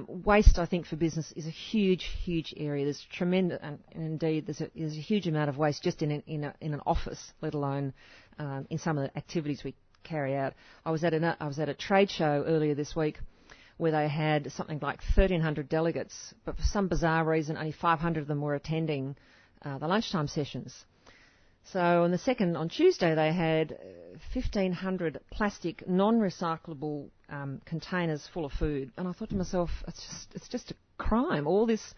Waste, I think, for business is a huge, huge area. There's tremendous, and indeed, there's a huge amount of waste just in an office, let alone in some of the activities we carry out. I was at a trade show earlier this week where they had something like 1,300 delegates, but for some bizarre reason, only 500 of them were attending the lunchtime sessions. So on Tuesday, they had 1,500 plastic, non-recyclable containers full of food, and I thought to myself, it's just a crime. All this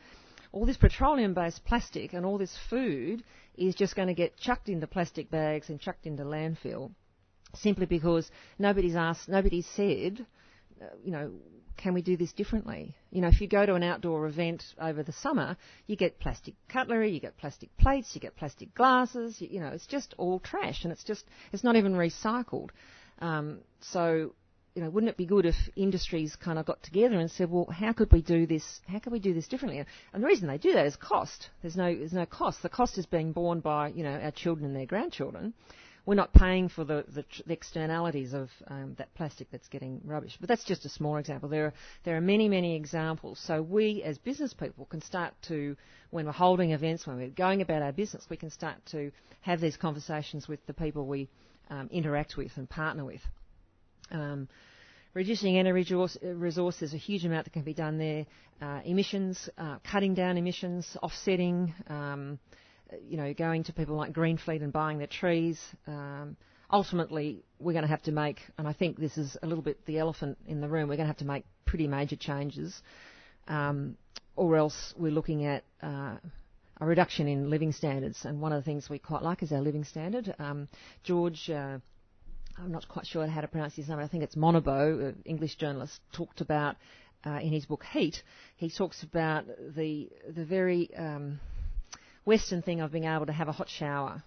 petroleum-based plastic and all this food is just going to get chucked into plastic bags and chucked into landfill, simply because nobody's said, can we do this differently? If you go to an outdoor event over the summer, you get plastic cutlery, you get plastic plates, you get plastic glasses, it's just all trash, and it's not even recycled. So wouldn't it be good if industries kind of got together and said, well, how could we do this? How could we do this differently? And the reason they do that is cost. There's no cost. The cost is being borne by, our children and their grandchildren. We're not paying for the externalities of that plastic that's getting rubbish. But that's just a small example. There are many, many examples. So we, as business people, can start to, when we're holding events, when we're going about our business, we can start to have these conversations with the people we interact with and partner with. Reducing energy resource, there's a huge amount that can be done there. Emissions, cutting down emissions, offsetting, going to people like Greenfleet and buying their trees. Ultimately, we're going to have to make, and I think this is a little bit the elephant in the room, we're going to have to make pretty major changes, or else we're looking at a reduction in living standards. And one of the things we quite like is our living standard. George, I'm not quite sure how to pronounce his name, I think it's Monabo, an English journalist, talked about, in his book Heat, he talks about the very Western thing of being able to have a hot shower.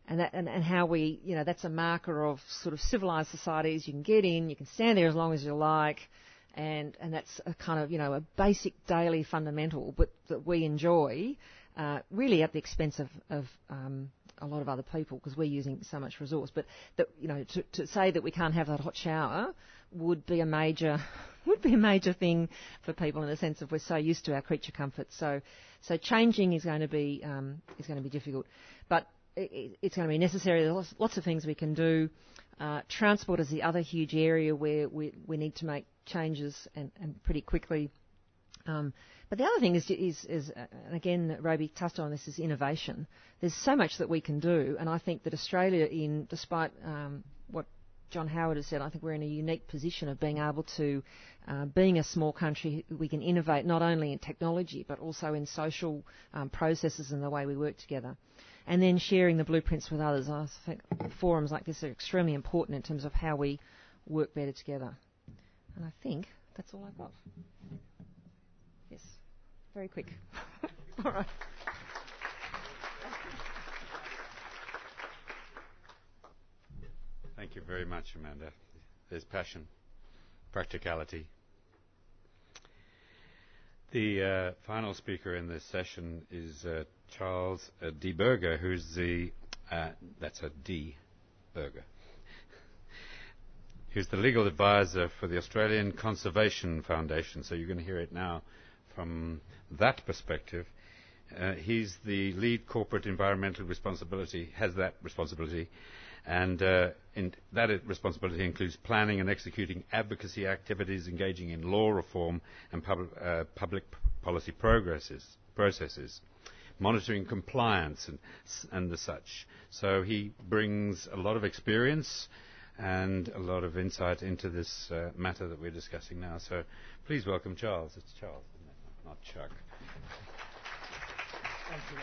And how we, that's a marker of sort of civilised societies. You can get in, you can stand there as long as you like, and that's a kind of, a basic daily fundamental, but that we enjoy, really at the expense of a lot of other people because we're using so much resource. But that, to say that we can't have that hot shower would be a major thing for people in the sense of we're so used to our creature comfort. So changing is going to be difficult, but it's going to be necessary. There's lots of things we can do. Transport is the other huge area where we need to make changes and pretty quickly. But the other thing is, and again, Robi touched on this, is innovation. There's so much that we can do, and I think that Australia, despite what John Howard has said, I think we're in a unique position of being able to, being a small country, we can innovate not only in technology but also in social processes and the way we work together. And then sharing the blueprints with others. I think forums like this are extremely important in terms of how we work better together. And I think that's all I've got. Yes, very quick. All right. Thank you very much, Amanda. There's passion, practicality. The final speaker in this session is Charles D. Berger, who's that's a D. Berger. Who's the legal advisor for the Australian Conservation Foundation. So you're going to hear it now from that perspective. He's the lead corporate environmental responsibility, has that responsibility, and that responsibility includes planning and executing advocacy activities, engaging in law reform and public policy processes, monitoring compliance and the such. So he brings a lot of experience and a lot of insight into this matter that we're discussing now. So please welcome Charles. It's Charles, isn't it? Not Chuck. Thank you,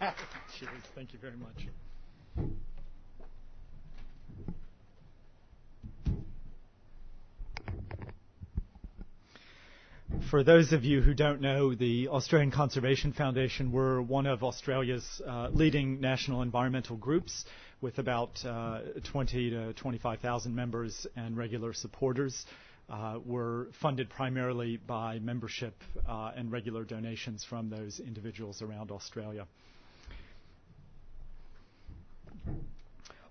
Mike. Cheers. Thank you very much. For those of you who don't know, the Australian Conservation Foundation, we're one of Australia's leading national environmental groups with about 20 to 25,000 members and regular supporters. We're funded primarily by membership and regular donations from those individuals around Australia.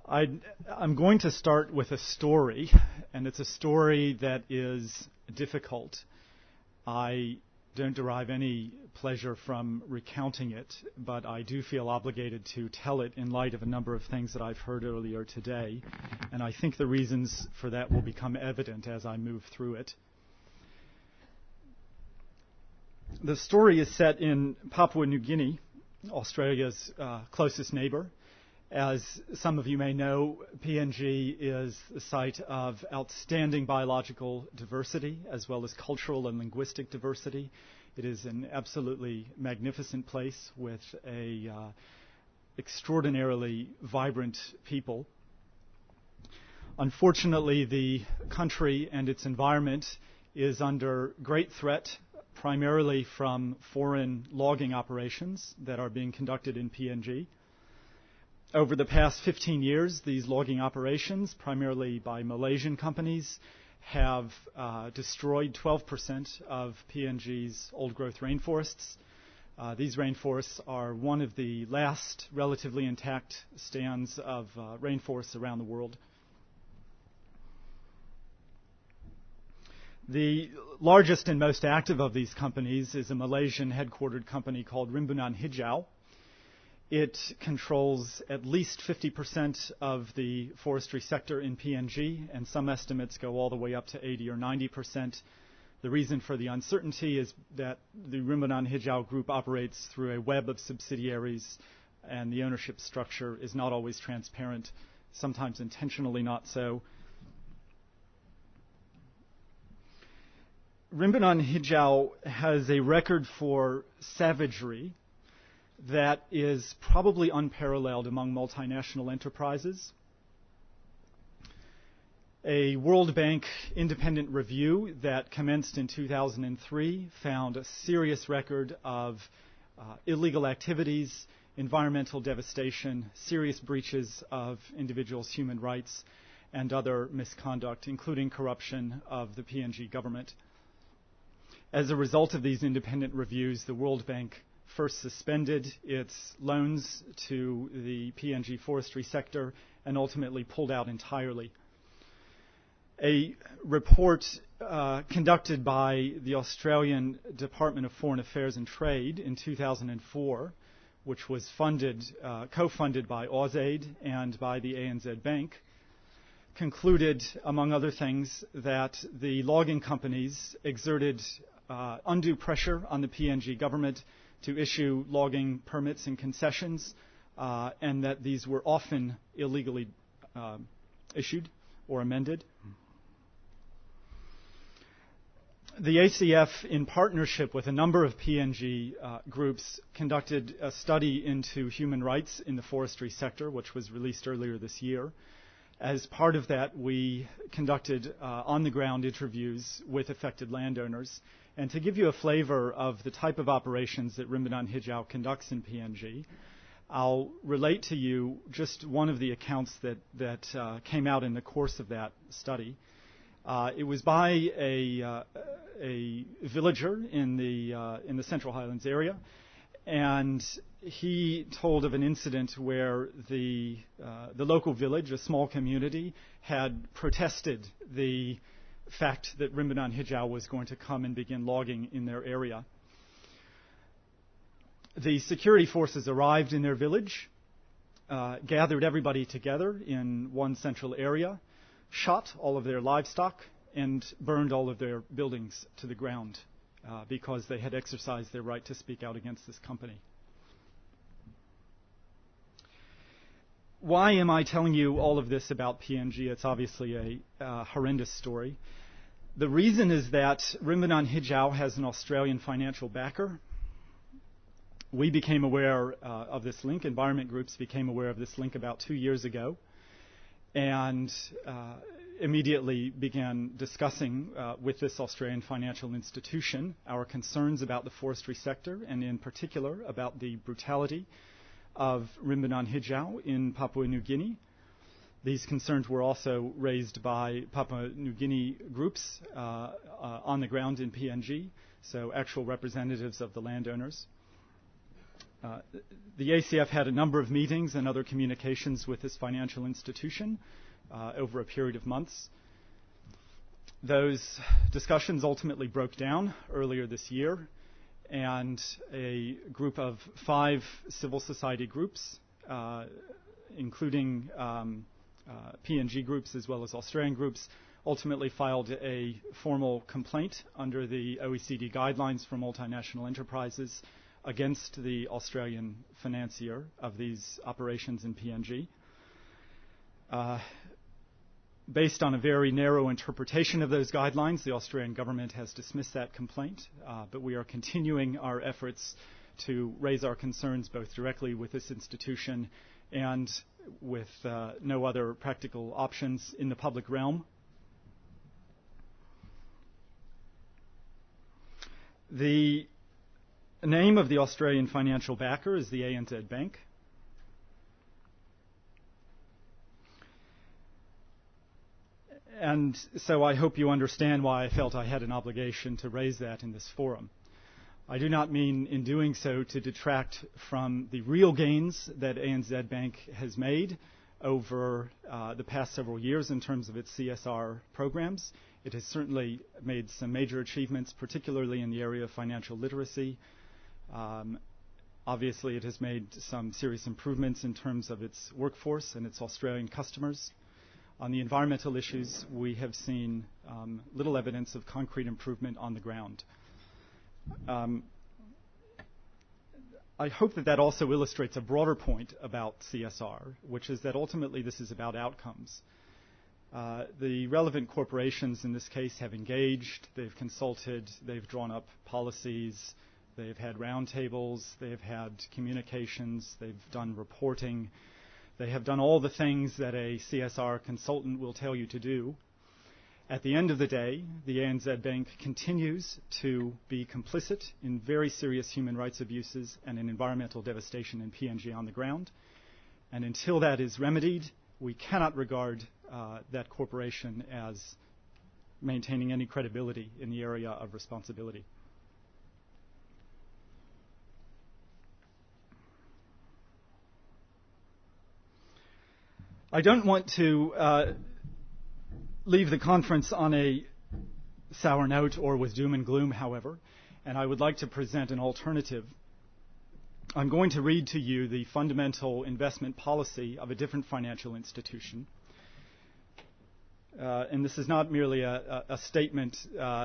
I'm going to start with a story, and it's a story that is difficult. I don't derive any pleasure from recounting it, but I do feel obligated to tell it in light of a number of things that I've heard earlier today, and I think the reasons for that will become evident as I move through it. The story is set in Papua New Guinea, Australia's closest neighbor. As some of you may know, PNG is the site of outstanding biological diversity as well as cultural and linguistic diversity. It is an absolutely magnificent place with a extraordinarily vibrant people. Unfortunately, the country and its environment is under great threat, primarily from foreign logging operations that are being conducted in PNG. Over the past 15 years, these logging operations, primarily by Malaysian companies, have destroyed 12% of PNG's old-growth rainforests. These rainforests are one of the last relatively intact stands of rainforests around the world. The largest and most active of these companies is a Malaysian headquartered company called Rimbunan Hijau. It controls at least 50% of the forestry sector in PNG, and some estimates go all the way up to 80 or 90%. The reason for the uncertainty is that the Rimbunan Hijau group operates through a web of subsidiaries, and the ownership structure is not always transparent, sometimes intentionally not so. Rimbunan Hijau has a record for savagery that is probably unparalleled among multinational enterprises. A World Bank independent review that commenced in 2003 found a serious record of illegal activities, environmental devastation, serious breaches of individuals' human rights, and other misconduct, including corruption of the PNG government. As a result of these independent reviews, the World Bank first suspended its loans to the PNG forestry sector and ultimately pulled out entirely. A report conducted by the Australian Department of Foreign Affairs and Trade in 2004, which was co-funded by AusAid and by the ANZ Bank, concluded, among other things, that the logging companies exerted undue pressure on the PNG government to issue logging permits and concessions, and that these were often illegally issued or amended. The ACF, in partnership with a number of PNG groups, conducted a study into human rights in the forestry sector, which was released earlier this year. As part of that, we conducted on-the-ground interviews with affected landowners. And to give you a flavor of the type of operations that Rimbunan Hijau conducts in PNG, I'll relate to you just one of the accounts that came out in the course of that study. It was by a villager in the Central Highlands area, and he told of an incident where the local village, a small community, had protested the fact that Rimbunan Hijau was going to come and begin logging in their area. The security forces arrived in their village, gathered everybody together in one central area, shot all of their livestock, and burned all of their buildings to the ground because they had exercised their right to speak out against this company. Why am I telling you all of this about PNG? It's obviously a horrendous story. The reason is that Rimbunan Hijau has an Australian financial backer. We became aware of this link, environment groups became aware of this link about 2 years ago, and immediately began discussing with this Australian financial institution our concerns about the forestry sector, and in particular about the brutality of Rimbunan Hijau in Papua New Guinea. These concerns were also raised by Papua New Guinea groups on the ground in PNG, so actual representatives of the landowners. The ACF had a number of meetings and other communications with this financial institution over a period of months. Those discussions ultimately broke down earlier this year, and a group of 5 civil society groups, including PNG groups as well as Australian groups, ultimately filed a formal complaint under the OECD guidelines for multinational enterprises against the Australian financier of these operations in PNG. Based on a very narrow interpretation of those guidelines, the Australian government has dismissed that complaint, but we are continuing our efforts to raise our concerns both directly with this institution and with no other practical options in the public realm. The name of the Australian financial backer is the ANZ Bank. And so I hope you understand why I felt I had an obligation to raise that in this forum. I do not mean in doing so to detract from the real gains that ANZ Bank has made over the past several years in terms of its CSR programs. It has certainly made some major achievements, particularly in the area of financial literacy. Obviously, it has made some serious improvements in terms of its workforce and its Australian customers. On the environmental issues, we have seen little evidence of concrete improvement on the ground. I hope that also illustrates a broader point about CSR, which is that ultimately this is about outcomes. The relevant corporations in this case have engaged, they've consulted, they've drawn up policies, they've had roundtables, they've had communications, they've done reporting. They have done all the things that a CSR consultant will tell you to do. At the end of the day, the ANZ Bank continues to be complicit in very serious human rights abuses and in environmental devastation in PNG on the ground. And until that is remedied, we cannot regard that corporation as maintaining any credibility in the area of responsibility. I don't want to leave the conference on a sour note or with doom and gloom, however, and I would like to present an alternative. I'm going to read to you the fundamental investment policy of a different financial institution. And this is not merely a statement.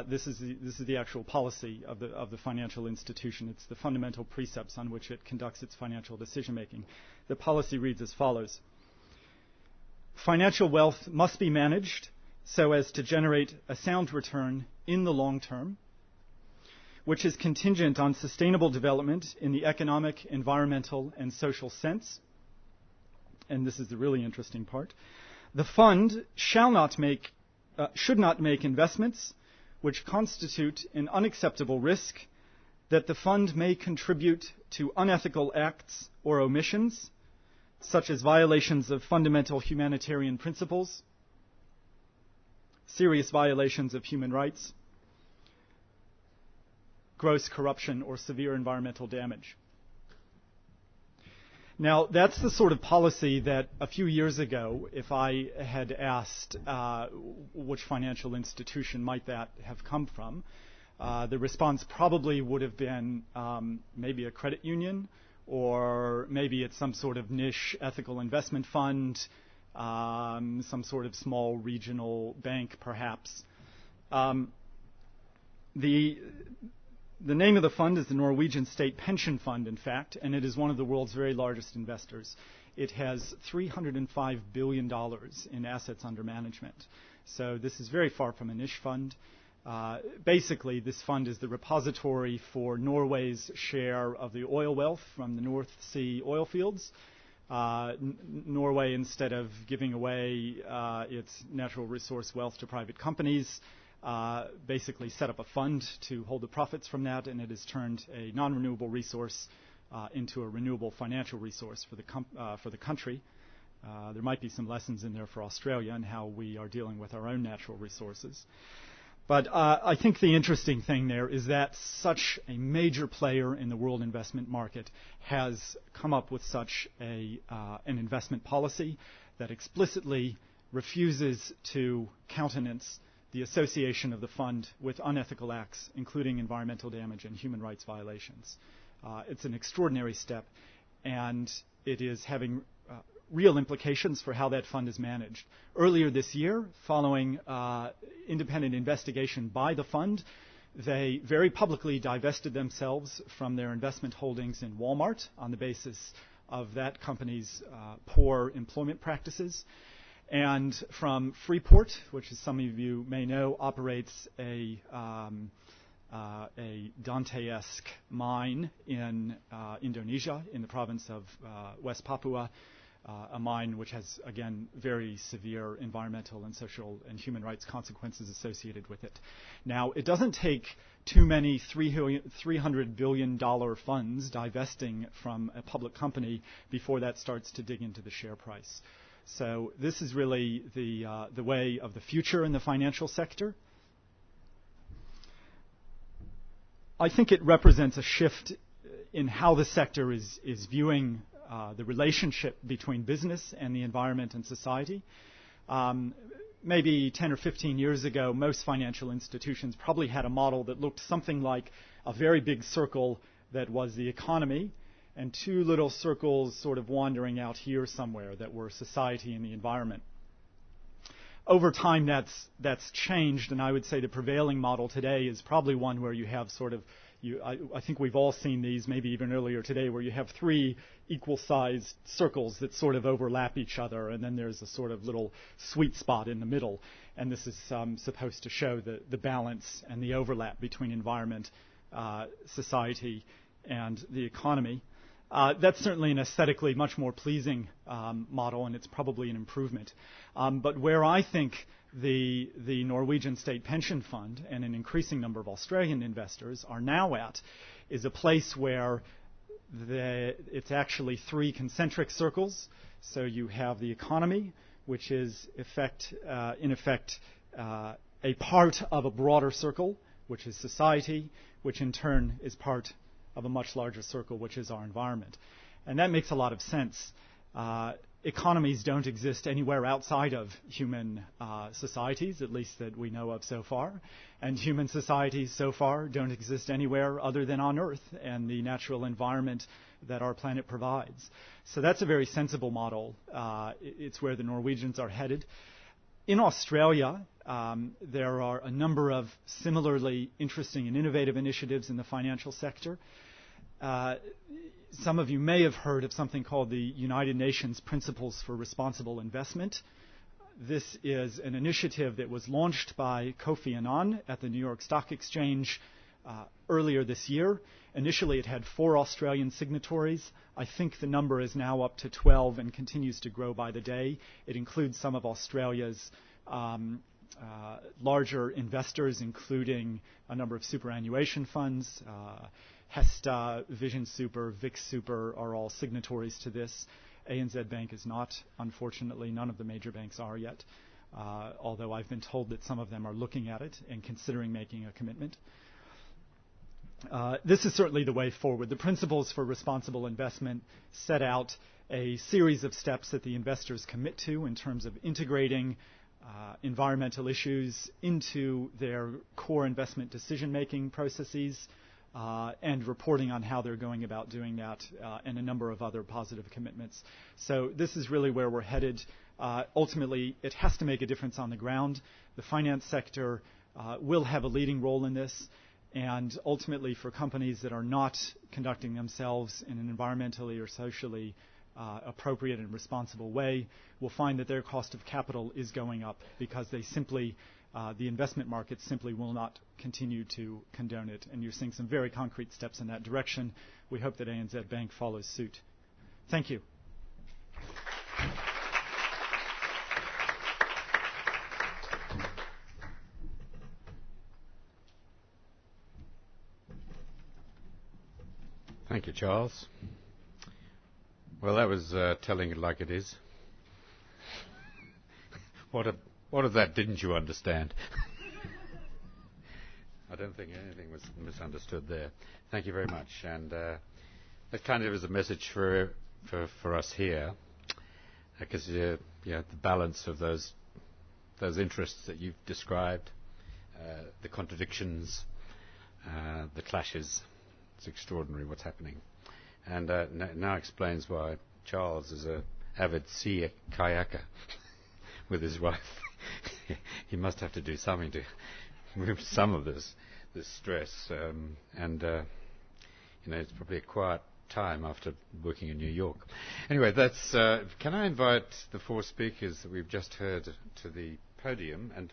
This is the actual policy of the financial institution. It's the fundamental precepts on which it conducts its financial decision-making. The policy reads as follows. Financial wealth must be managed so as to generate a sound return in the long term, which is contingent on sustainable development in the economic, environmental, and social sense. And this is the really interesting part. The fund should not make investments which constitute an unacceptable risk that the fund may contribute to unethical acts or omissions, such as violations of fundamental humanitarian principles, serious violations of human rights, gross corruption, or severe environmental damage. Now, that's the sort of policy that a few years ago, if I had asked which financial institution might that have come from, the response probably would have been maybe a credit union, or maybe it's some sort of niche ethical investment fund, some sort of small regional bank, perhaps. The name of the fund is the Norwegian State Pension Fund, in fact, and it is one of the world's very largest investors. It has $305 billion in assets under management. So this is very far from a niche fund. Basically, this fund is the repository for Norway's share of the oil wealth from the North Sea oil fields. Norway, instead of giving away its natural resource wealth to private companies, basically set up a fund to hold the profits from that, and it has turned a non-renewable resource into a renewable financial resource for the country. There might be some lessons in there for Australia and how we are dealing with our own natural resources. But I think the interesting thing there is that such a major player in the world investment market has come up with such an investment policy that explicitly refuses to countenance the association of the fund with unethical acts, including environmental damage and human rights violations. It's an extraordinary step, and it is having real implications for how that fund is managed. Earlier this year, following independent investigation by the fund, they very publicly divested themselves from their investment holdings in Walmart on the basis of that company's poor employment practices. And from Freeport, which, as some of you may know, operates a Dante-esque mine in Indonesia, in the province of West Papua, a mine which has, again, very severe environmental and social and human rights consequences associated with it. Now, it doesn't take too many $300 billion funds divesting from a public company before that starts to dig into the share price. So this is really the way of the future in the financial sector. I think it represents a shift in how the sector is viewing the relationship between business and the environment and society. Maybe 10 or 15 years ago, most financial institutions probably had a model that looked something like a very big circle that was the economy, and two little circles sort of wandering out here somewhere that were society and the environment. Over time, that's changed, and I would say the prevailing model today is probably one where you have sort of, I think we've all seen these, maybe even earlier today, where you have three equal-sized circles that sort of overlap each other, and then there's a sort of little sweet spot in the middle. And this is supposed to show the balance and the overlap between environment, society, and the economy. That's certainly an aesthetically much more pleasing model, and it's probably an improvement. But where I think the Norwegian State Pension Fund and an increasing number of Australian investors are now at is a place where it's actually three concentric circles. So you have the economy, which is in effect a part of a broader circle, which is society, which in turn is part of a much larger circle, which is our environment. And that makes a lot of sense. Economies don't exist anywhere outside of human societies, at least that we know of so far. And human societies so far don't exist anywhere other than on Earth and the natural environment that our planet provides. So that's a very sensible model. It's where the Norwegians are headed. In Australia, there are a number of similarly interesting and innovative initiatives in the financial sector. Some of you may have heard of something called the United Nations Principles for Responsible Investment. This is an initiative that was launched by Kofi Annan at the New York Stock Exchange earlier this year. Initially, it had 4 Australian signatories. I think the number is now up to 12 and continues to grow by the day. It includes some of Australia's larger investors, including a number of superannuation funds. HESTA, Vision Super, Vic Super are all signatories to this. ANZ Bank is not, unfortunately. None of the major banks are yet, although I've been told that some of them are looking at it and considering making a commitment. This is certainly the way forward. The principles for responsible investment set out a series of steps that the investors commit to in terms of integrating environmental issues into their core investment decision-making processes, and reporting on how they're going about doing that, and a number of other positive commitments. So this is really where we're headed. Ultimately, it has to make a difference on the ground. The finance sector will have a leading role in this, and ultimately for companies that are not conducting themselves in an environmentally or socially appropriate and responsible way, will find that their cost of capital is going up because they simply the investment market simply will not continue to condone it. And you're seeing some very concrete steps in that direction. We hope that ANZ Bank follows suit. Thank you. Thank you, Charles. Well, that was telling it like it is. What of that didn't you understand? I don't think anything was misunderstood there. Thank you very much. And that kind of is a message for us here, because the balance of those interests that you've described, the contradictions, the clashes. It's extraordinary what's happening. And now explains why Charles is an avid sea kayaker with his wife. He must have to do something to remove some of this stress. It's probably a quiet time after working in New York. Anyway, that's. Can I invite the 4 speakers that we've just heard to the podium? And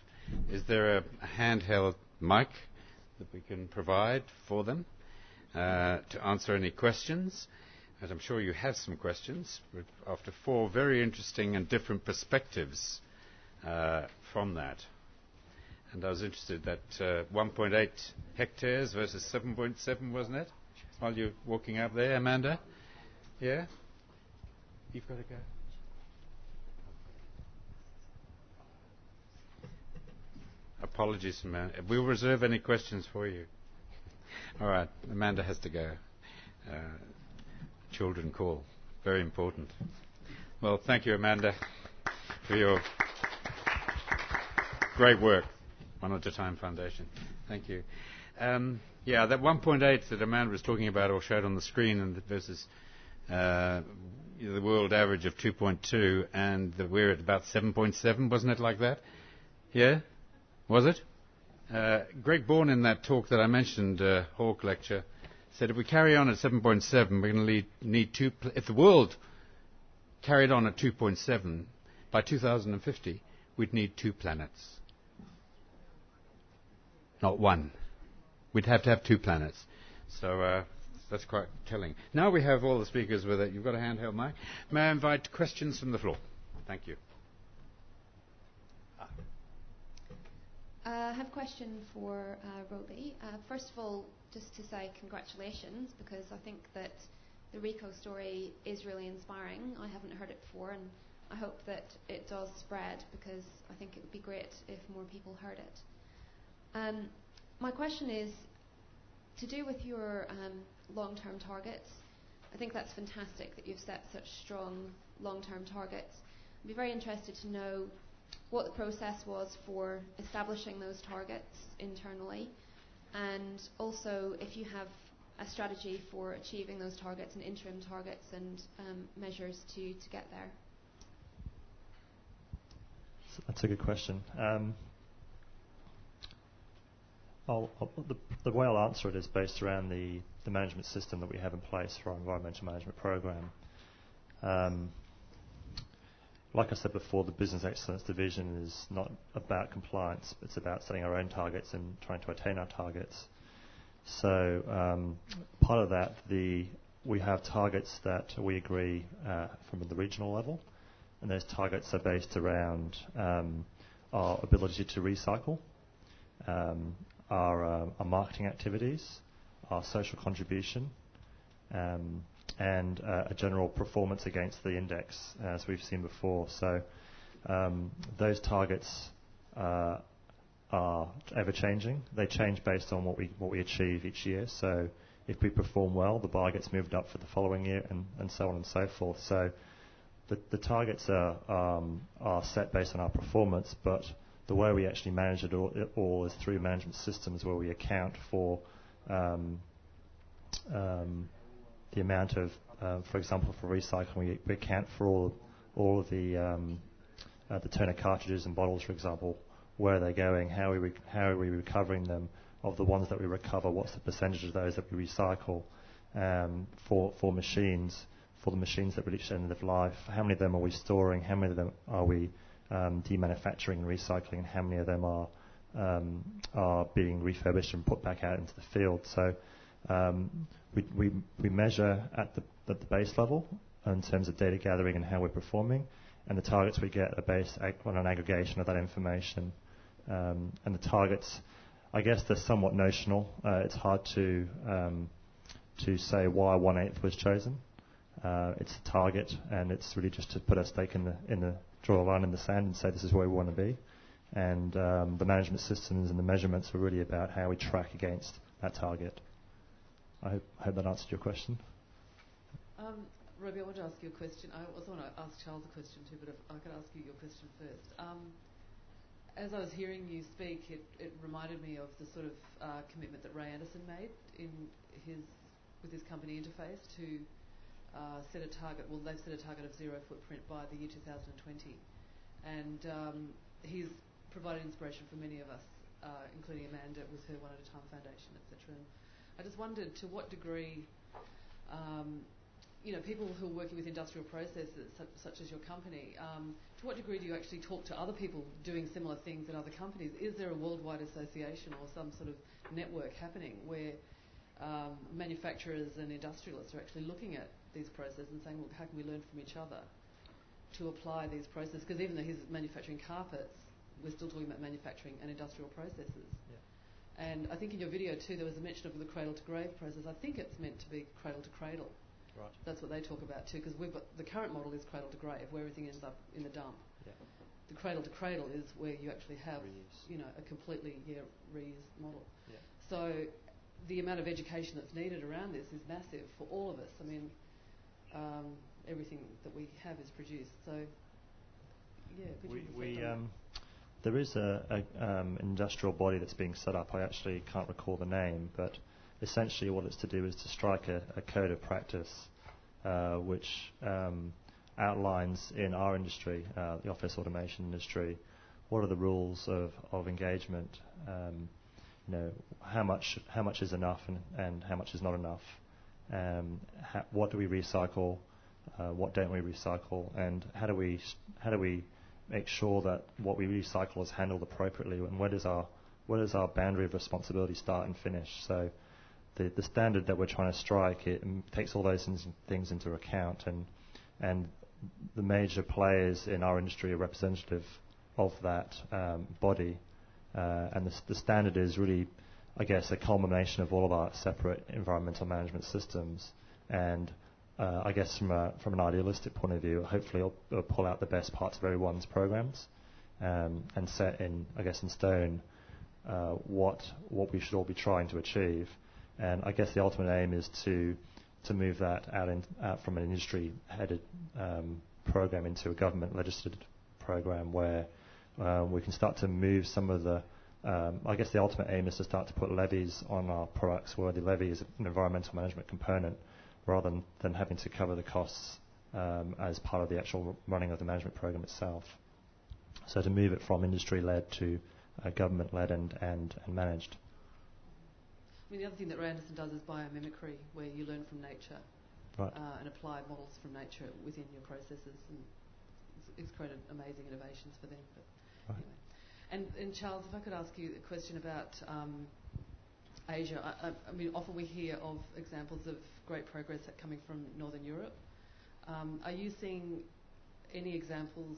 is there a handheld mic that we can provide for them to answer any questions? And I'm sure you have some questions after 4 very interesting and different perspectives from that. And I was interested that 1.8 hectares versus 7.7, wasn't it? While you're walking up there, Amanda? Yeah? You've got to go. Apologies, Amanda. We'll reserve any questions for you. All right, Amanda has to go. Children call. Very important. Well, thank you, Amanda, for your great work. One at a Time Foundation. Thank you. Yeah, that 1.8 that Amanda was talking about or showed on the screen and versus the world average of 2.2, and we're at about 7.7, wasn't it like that? Yeah? Was it? Greg Bourne in that talk that I mentioned, Hawke lecture, said if we carry on at 7.7, we're going to need if the world carried on at 2.7, by 2050, we'd need 2 planets. Not one. We'd have to have 2 planets. So that's quite telling. Now we have all the speakers with it. You've got a handheld mic. May I invite questions from the floor? Thank you. I have a question for Robi. First of all, just to say congratulations, because I think that the Ricoh story is really inspiring. I haven't heard it before, and I hope that it does spread, because I think it would be great if more people heard it. My question is to do with your long-term targets. I think that's fantastic that you've set such strong long-term targets. I'd be very interested to know what the process was for establishing those targets internally, and also if you have a strategy for achieving those targets and interim targets and measures to get there. That's a good question. The way I'll answer it is based around the management system that we have in place for our environmental management program. Like I said before, the Business Excellence Division is not about compliance. It's about setting our own targets and trying to attain our targets. So part of that, we have targets that we agree from the regional level, and those targets are based around our ability to recycle, our marketing activities, our social contribution, and a general performance against the index, as we've seen before. So those targets are ever-changing. They change based on what we achieve each year. So if we perform well, the bar gets moved up for the following year, and so on and so forth. So the targets are set based on our performance, but the way we actually manage it all is through management systems where we account for the amount of, for example, for recycling, we account for all of the toner cartridges and bottles, for example. Where are they going? How are we recovering them? Of the ones that we recover, what's the percentage of those that we recycle? For machines, for the machines that reach the end of life, how many of them are we storing? How many of them are we demanufacturing and recycling? And how many of them are being refurbished and put back out into the field? So we measure at the base level in terms of data gathering and how we're performing, and the targets we get are based on an aggregation of that information. And the targets, I guess, they're somewhat notional. It's hard to say why 1/8 was chosen. It's a target, and it's really just to put a stake draw a line in the sand and say this is where we want to be. And the management systems and the measurements are really about how we track against that target. I hope that answered your question. Robi, I want to ask you a question. I also want to ask Charles a question too, but if I could ask you your question first. As I was hearing you speak, it reminded me of the sort of commitment that Ray Anderson made with his company Interface to set a target. Well, they've set a target of 0 footprint by the year 2020, and he's provided inspiration for many of us, including Amanda with her One at a Time Foundation, etc. And I just wondered to what degree, people who are working with industrial processes, such as your company, to what degree do you actually talk to other people doing similar things in other companies? Is there a worldwide association or some sort of network happening where manufacturers and industrialists are actually looking at these processes and saying, well, how can we learn from each other to apply these processes? Because even though he's manufacturing carpets, we're still talking about manufacturing and industrial processes. Yeah. And I think in your video too, there was a mention of the cradle to grave process. I think it's meant to be cradle to cradle. Right. That's what they talk about too, because the current model is cradle to grave, where everything ends up in the dump. Yeah. the cradle to cradle is where you actually have, a completely reuse model. Yeah. So the amount of education that's needed around this is massive for all of us. I mean, everything that we have is produced. So, there is an industrial body that's being set up. I actually can't recall the name, but essentially what it's to do is to strike a code of practice which outlines in our industry, the office automation industry, what are the rules of engagement, how much is enough and how much is not enough, what do we recycle, what don't we recycle, and how do we make sure that what we recycle is handled appropriately, and where does our boundary of responsibility start and finish. So the standard that we're trying to strike, it takes all those things into account, and the major players in our industry are representative of that body, and the standard is really, I guess, a culmination of all of our separate environmental management systems, and I guess from an idealistic point of view, hopefully it'll pull out the best parts of everyone's programs and set in stone what we should all be trying to achieve. And I guess the ultimate aim is to move that out from an industry-headed program into a government-legislated program where we can start to move some of the. I guess the ultimate aim is to start to put levies on our products where the levy is an environmental management component, rather than having to cover the costs as part of the actual running of the management program itself. So to move it from industry-led to government-led and managed. I mean, the other thing that Randerson does is biomimicry, where you learn from nature and apply models from nature within your processes, and it's created amazing innovations for them. But anyway. And Charles, if I could ask you a question about Asia. I mean, often we hear of examples of great progress coming from Northern Europe. Are you seeing any examples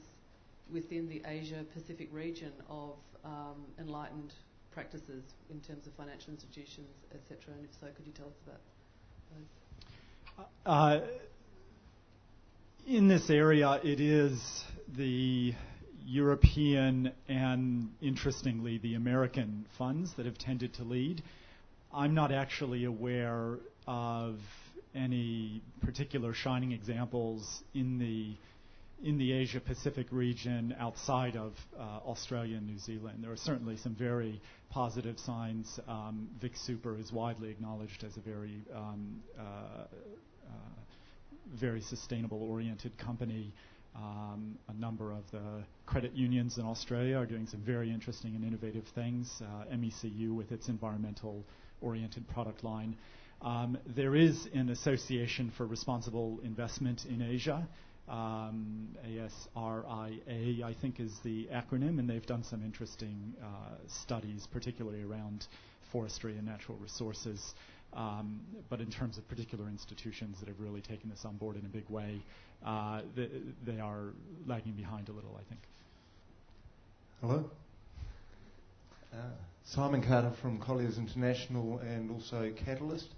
within the Asia-Pacific region of enlightened practices in terms of financial institutions, etc.? And if so, could you tell us about those? In this area, it is the European and, interestingly, the American funds that have tended to lead. I'm not actually aware of any particular shining examples in the Asia-Pacific region outside of Australia and New Zealand. There are certainly some very positive signs. Vic Super is widely acknowledged as a very sustainable-oriented company. A number of the credit unions in Australia are doing some very interesting and innovative things. MECU with its environmental-oriented product line. There is an Association for Responsible Investment in Asia. ASRIA, I think, is the acronym, and they've done some interesting studies, particularly around forestry and natural resources. But in terms of particular institutions that have really taken this on board in a big way, they are lagging behind a little, I think. Hello. Simon Carter from Colliers International and also Catalyst.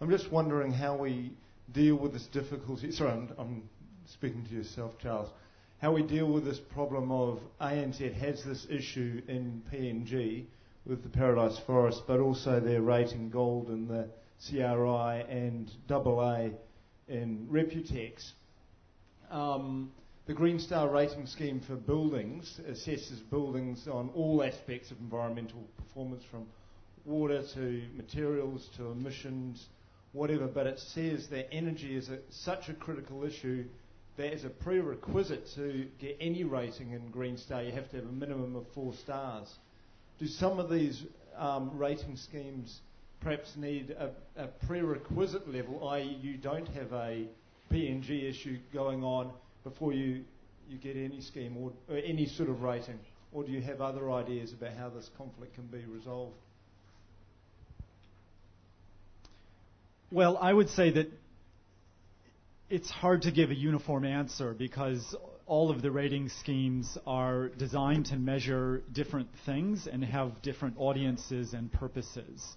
I'm just wondering how we deal with this difficulty. Sorry, I'm speaking to yourself, Charles. How we deal with this problem of ANZ has this issue in PNG with the Paradise Forest, but also they're rating gold in the CRI and AA in Reputex. The Green Star rating scheme for buildings assesses buildings on all aspects of environmental performance, from water to materials to emissions, whatever, but it says that energy is such a critical issue that as a prerequisite to get any rating in Green Star, you have to have a minimum of 4 stars. Do some of these rating schemes perhaps need a prerequisite level, i.e. you don't have a PNG issue going on before you get any scheme or any sort of rating? Or do you have other ideas about how this conflict can be resolved? Well, I would say that it's hard to give a uniform answer because all of the rating schemes are designed to measure different things and have different audiences and purposes.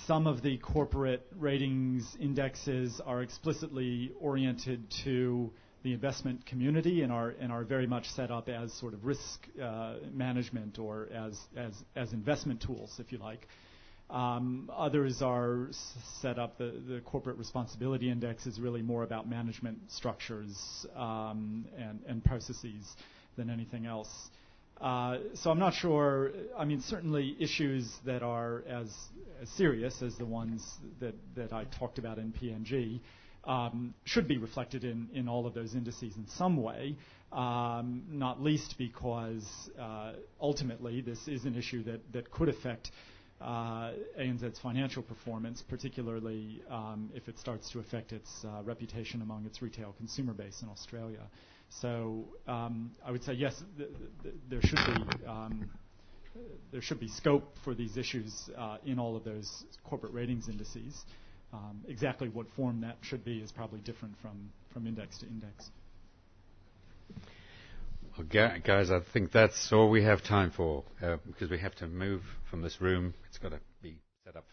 Some of the corporate ratings indexes are explicitly oriented to the investment community and are very much set up as sort of risk management or as investment tools, if you like. Others are set up, the corporate responsibility index is really more about management structures and processes than anything else. So I'm not sure. I mean, certainly issues that are as serious as the ones that I talked about in PNG should be reflected in all of those indices in some way, not least because ultimately this is an issue that could affect ANZ's financial performance, particularly if it starts to affect its reputation among its retail consumer base in Australia. So I would say yes, there should be scope for these issues in all of those corporate ratings indices. Exactly what form that should be is probably different from index to index. Well, guys, I think that's all we have time for because we have to move from this room. It's got to be set up.